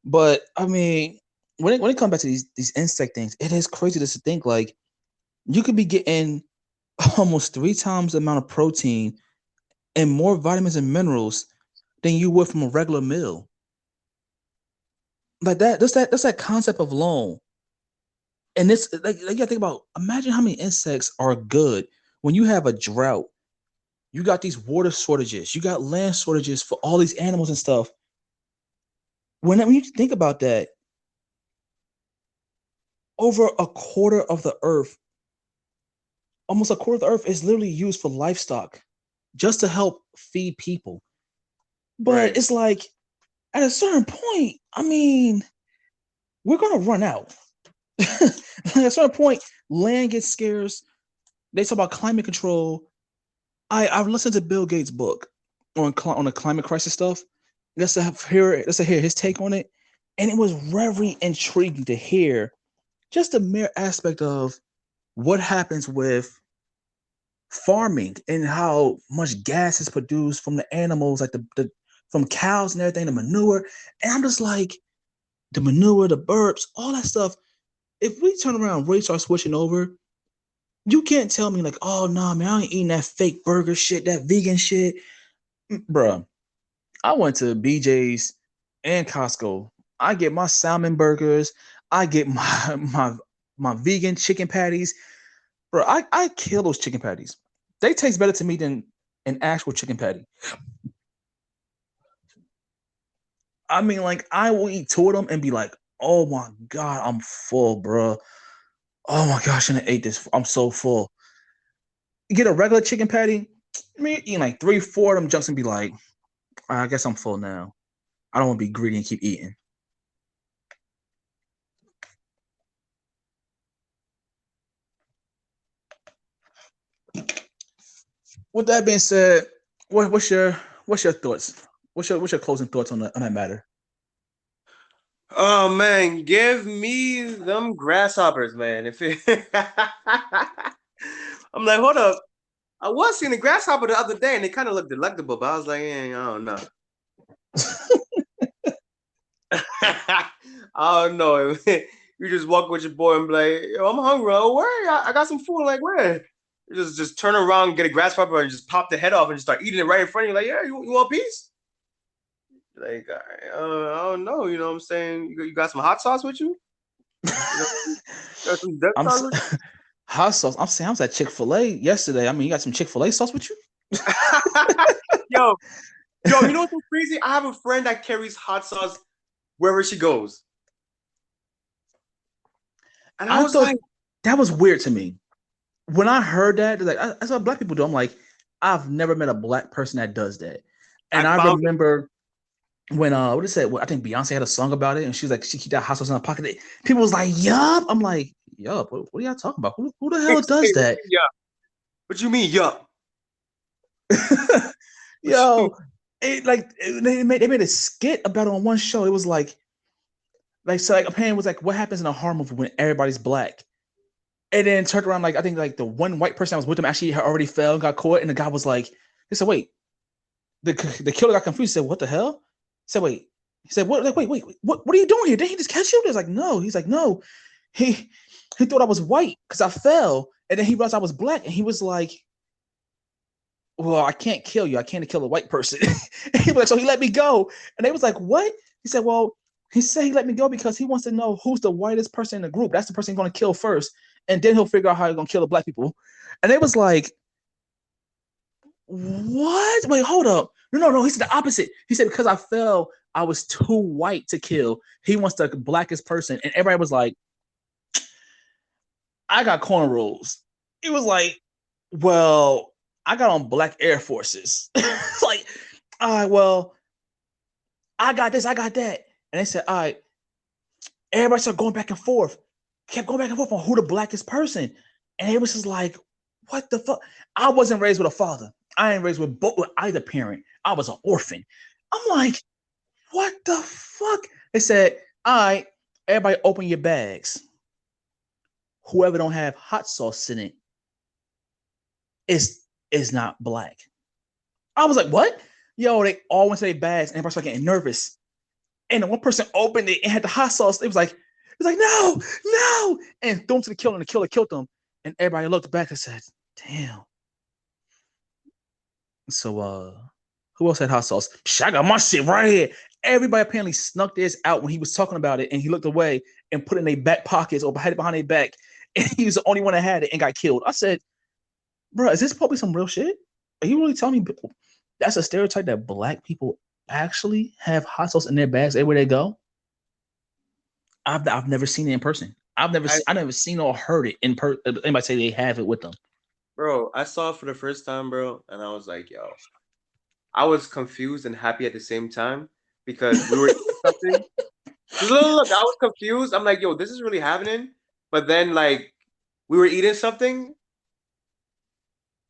But I mean, when it comes back to these insect things, it is crazy just to think like you could be getting almost 3 times the amount of protein and more vitamins and minerals than you would from a regular meal. Like that, that's that concept of loan. And this like you gotta think about imagine how many insects are good when you have a drought. You got these water shortages, you got land shortages for all these animals and stuff. When you think about that, over a quarter of the earth, almost a quarter of the earth is literally used for livestock just to help feed people. But Right. it's like at a certain point, I mean, we're gonna run out. At a certain point, land gets scarce. They talk about climate control. I've listened to Bill Gates' book on the climate crisis stuff. Let's hear his take on it, and it was very intriguing to hear just the mere aspect of what happens with farming and how much gas is produced from the animals, like the from cows and everything, the manure. And I'm just like, the manure, the burps, all that stuff. If we turn around and really start switching over, you can't tell me like, oh no, man, I ain't eating that fake burger shit, that vegan shit. Bruh, I went to BJ's and Costco. I get my salmon burgers. I get my vegan chicken patties. Bro, I kill those chicken patties. They taste better to me than an actual chicken patty. I mean, like I will eat two of them and be like, oh my god, I'm full, bro. Oh my gosh, I ate this. I'm so full. You get a regular chicken patty, I mean, eating like 3, 4 of them junks and be like, I guess I'm full now. I don't want to be greedy and keep eating. With that being said, what's your thoughts? What's your closing thoughts on that matter? Oh man, give me them grasshoppers, man. If it I'm like, hold up. I was seeing a grasshopper the other day and they kind of looked delectable, but I was like, I don't know. I don't know. You just walk with your boy and be like, yo, I'm hungry. Oh, where? I got some food. Like, where? You just turn around, get a grasshopper, and just pop the head off and just start eating it right in front of you. Like, yeah, you want a piece? Like, I don't know. You know what I'm saying? You got some hot sauce with you? You got some dip I'm sauce with hot sauce. I'm saying I was at Chick-fil-A yesterday. I mean, you got some Chick-fil-A sauce with you? you? Yo, yo, you know what's so crazy? I have a friend that carries hot sauce wherever she goes. And I I was thought like, that was weird to me. When I heard that, like that's what black people do. I'm like, I've never met a black person that does that. I And I found it. remember when what is it? I think Beyonce had a song about it, and she was like, she keep that hot sauce in her pocket. People was like, "Yup." I'm like, "Yup." What are y'all talking about? Who the hell does Hey, that? yeah. What you mean, yup? What you Yo, they made a skit about it on one show. It was like so like apparently it was like what happens in a horror movie when everybody's black. And then turned around, like I think like the one white person that was with him actually had already fell and got caught, and the guy was like, he said, "Wait." The killer got confused. He said, "What the hell?" He said, "Wait." He said, "What? Like, wait. What are you doing here? Didn't he just catch you?" He was like, "No." He's like, "No." He thought I was white because I fell, and then he realized I was black, and he was like, "Well, I can't kill you. I can't kill a white person." He was like, so he let me go, and they was like, "What?" He said, "Well." He said he let me go because he wants to know who's the whitest person in the group. That's the person he's going to kill first, and then he'll figure out how he's going to kill the black people. And they was like, "What? Wait, hold up. No. He said the opposite. He said, because I fell, I was too white to kill. He wants the blackest person." And everybody was like, I got cornrows. He was like, well, I got on black Air Forces. It's like, all right, well, I got this, I got that. And they said, all right, everybody started going back and forth, kept going back and forth on who the blackest person. And it was just like, what the fuck? I wasn't raised with a father. I ain't raised with either parent. I was an orphan. I'm like, what the fuck? They said, all right, everybody open your bags. Whoever don't have hot sauce in it is not black. I was like, what? Yo, they all went to their bags and everybody started getting nervous. And then one person opened it and had the hot sauce. It was like, no, no, and threw him to the killer, and the killer killed him. And everybody looked back and said, damn. So who else had hot sauce? I got my shit right here. Everybody apparently snuck this out when he was talking about it, and he looked away and put it in their back pockets or had it behind their back, and he was the only one that had it and got killed. I said, bro, is this probably some real shit? Are you really telling me that's a stereotype that black people actually have hot sauce in their bags everywhere they go? I've never seen it in person. I've never seen or heard it in person. Anybody say they have it with them. Bro, I saw it for the first time, bro, and I was like, yo. I was confused and happy at the same time because we were eating something. Look, I was confused. I'm like, yo, this is really happening. But then, like, we were eating something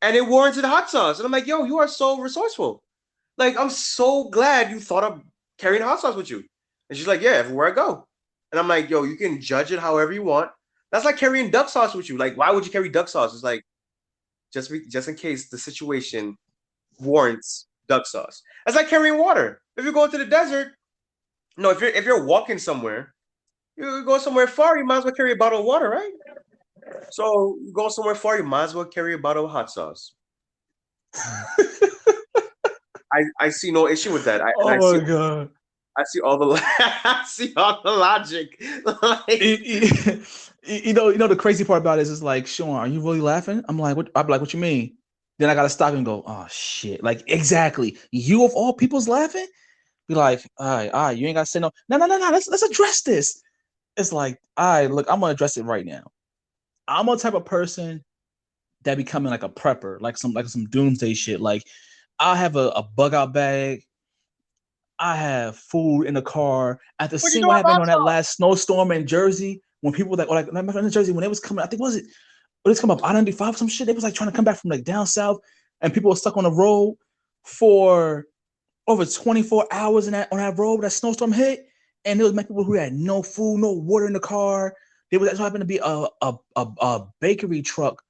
and it warranted hot sauce. And I'm like, yo, you are so resourceful. Like, I'm so glad you thought of carrying hot sauce with you. And she's like, yeah, everywhere I go. And I'm like, yo, you can judge it however you want. That's like carrying duck sauce with you. Like, why would you carry duck sauce? It's like, just in case the situation warrants duck sauce. That's like carrying water. If you go to the desert, no, if you're walking somewhere, you go somewhere far, you might as well carry a bottle of water, right? So you go somewhere far, you might as well carry a bottle of hot sauce. I see no issue with that. God! I see all the I see all the logic. Like, you know the crazy part about it is like, Sean, are you really laughing? I'm like, what you mean? Then I gotta stop and go, oh shit. Like, exactly. You of all people's laughing? Be like, all right, you ain't gotta say no. No. Let's address this. It's like, all right, look, I'm gonna address it right now. I'm a type of person that becoming like a prepper, like some doomsday shit. Like, I have a bug out bag. I have food in the car. At the scene what happened on that last snowstorm in Jersey, when people my friend in Jersey, when it was coming, I think when it's come up I-95, some shit. They was like trying to come back from like down south, and people were stuck on the road for over 24 hours on that road. That snowstorm hit, and there was many people who had no food, no water in the car. There was happened to be a bakery truck,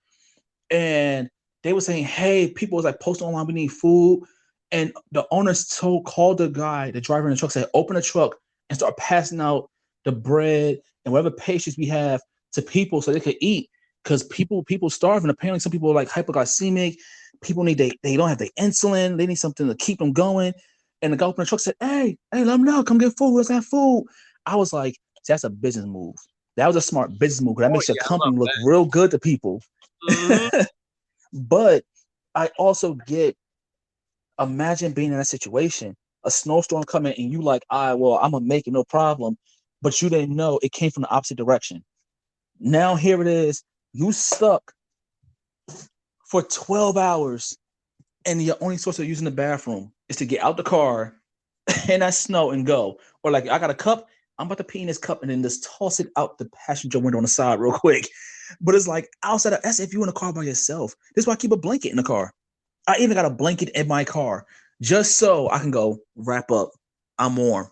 and they were saying, "Hey, people was like posting online, we need food." And the owners called the driver in the truck, said, "Open the truck and start passing out the bread and whatever pastries we have to people so they could eat." Because people starving. Apparently, some people are like hypoglycemic. People they don't have the insulin. They need something to keep them going. And the guy opened the truck said, "Hey, let them know. Come get food. Let's have food." I was like, that's a business move. That was a smart business move. That makes your company look real good to people. Mm-hmm. But I also get, imagine being in that situation, a snowstorm coming, and you like, I'm gonna make it, no problem. But you didn't know it came from the opposite direction. Now here it is, you stuck for 12 hours, and your only source of using the bathroom is to get out the car in that snow and go. Or like, I got a cup, I'm about to pee in this cup and then just toss it out the passenger window on the side real quick. But it's like outside of, that's if you're in a car by yourself. This is why I keep a blanket in the car. I even got a blanket in my car just so I can go wrap up. I'm warm.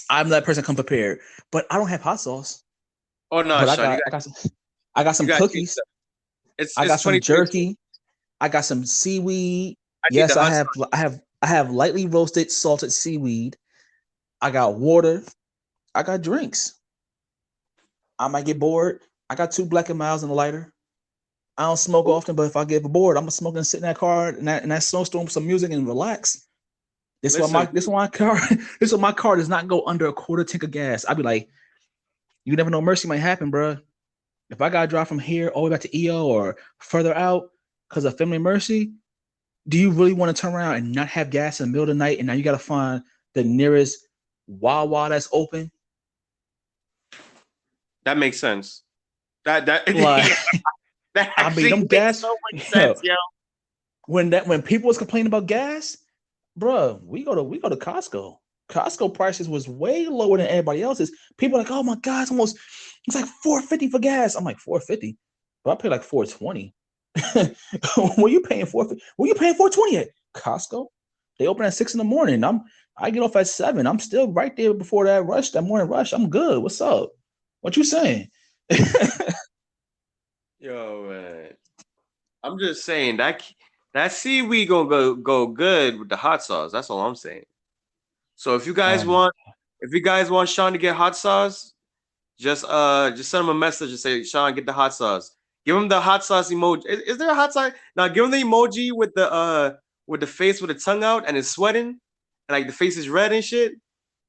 I'm that person come prepared, but I don't have hot sauce. Oh no, but Sean, I got some cookies. I got some jerky. I got some seaweed. Yes, I have lightly roasted salted seaweed. I got water. I got drinks. I might get bored. I got 2 Black & Milds and a lighter. I don't smoke often, but if I get bored, I'm gonna smoke and sit in that car in that snowstorm with some music and relax. This is why my car does not go under a quarter tank of gas. I'd be like, you never know, mercy might happen, bro. If I gotta drive from here all the way back to EO or further out because of family mercy, do you really want to turn around and not have gas in the middle of the night, and now you gotta find the nearest Wawa that's open? That makes sense. That like, that actually them gas so much sense, yo. When people was complaining about gas, bro, we go to Costco. Costco prices was way lower than everybody else's. People are like, oh my God, it's like $4.50 for gas. I'm like, $4.50? But I pay like $4.20. What you paying $4.50? What you paying $4.20 at? Costco? They open at 6 a.m. I get off at 7. I'm still right there before that morning rush. I'm good. What's up? What you saying? Yo, man. I'm just saying that seaweed gonna go good with the hot sauce. That's all I'm saying. So if you guys want Sean to get hot sauce, just send him a message and say, Sean, get the hot sauce. Give him the hot sauce emoji. Is there a hot sauce? Now give him the emoji with the face with the tongue out and it's sweating and like the face is red and shit.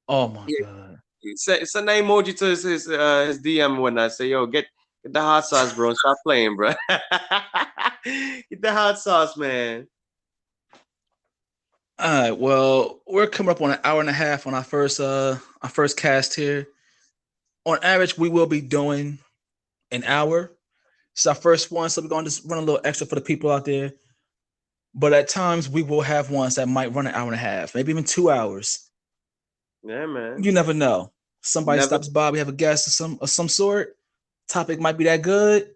Oh my Yeah, god. send that emoji to his DM and whatnot. Say, yo, get the hot sauce, bro. Stop playing, bro. Get the hot sauce, man. All right. Well, we're coming up on an hour and a half on our first cast here. On average, we will be doing an hour. It's our first one, so we're gonna just run a little extra for the people out there. But at times we will have ones that might run an hour and a half, maybe even 2 hours. Yeah, man. You never know. Somebody stops by, we have a guest of some sort. Topic might be that good.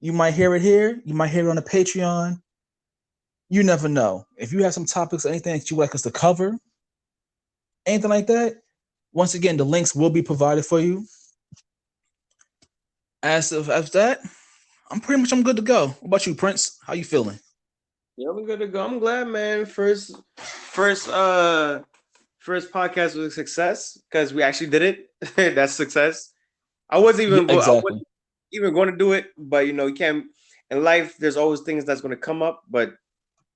You might hear it here. You might hear it on the Patreon. You never know. If you have some topics, anything that you would like us to cover, anything like that, once again, the links will be provided for you. As that, I'm good to go. What about you, Prince? How you feeling? Yeah, I'm good to go. I'm glad, man. First podcast was a success because we actually did it. That's success. I wasn't even going to do it, but you can't in life. There's always things that's going to come up, but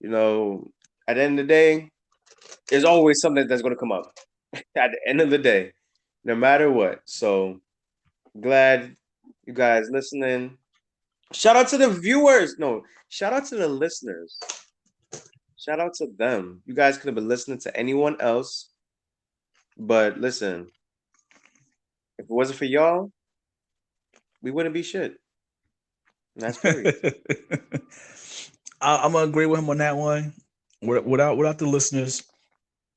at the end of the day, there's always something that's going to come up. At the end of the day, no matter what. So glad you guys listening. Shout out to the viewers. No, shout out to the listeners. Shout out to them. You guys could have been listening to anyone else. But listen, if it wasn't for y'all, we wouldn't be shit. And that's period. I'm gonna agree with him on that one. Without the listeners,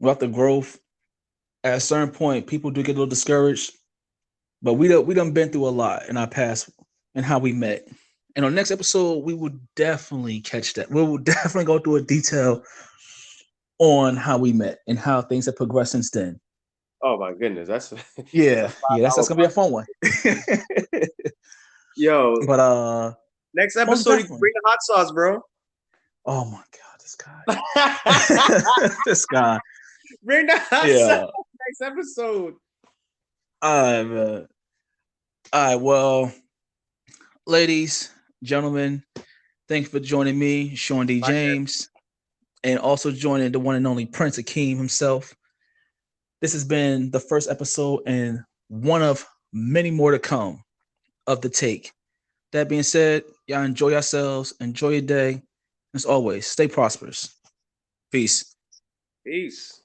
without the growth, at a certain point, people do get a little discouraged. But we done been through a lot in our past and how we met. And on the next episode, we will definitely catch that. We will definitely go through a detail on how we met and how things have progressed since then. Oh my goodness, that's that's gonna be a fun one. Yo, but next episode you can bring the hot sauce, bro. Oh my god, this guy. This guy. Bring the hot sauce next episode. All right, well, ladies, gentlemen, thank you for joining me, Sean D. James, and also joining the one and only Prince Akeem himself. This has been the first episode and one of many more to come of The Take. That being said, y'all enjoy yourselves, enjoy your day. As always, stay prosperous. Peace. Peace.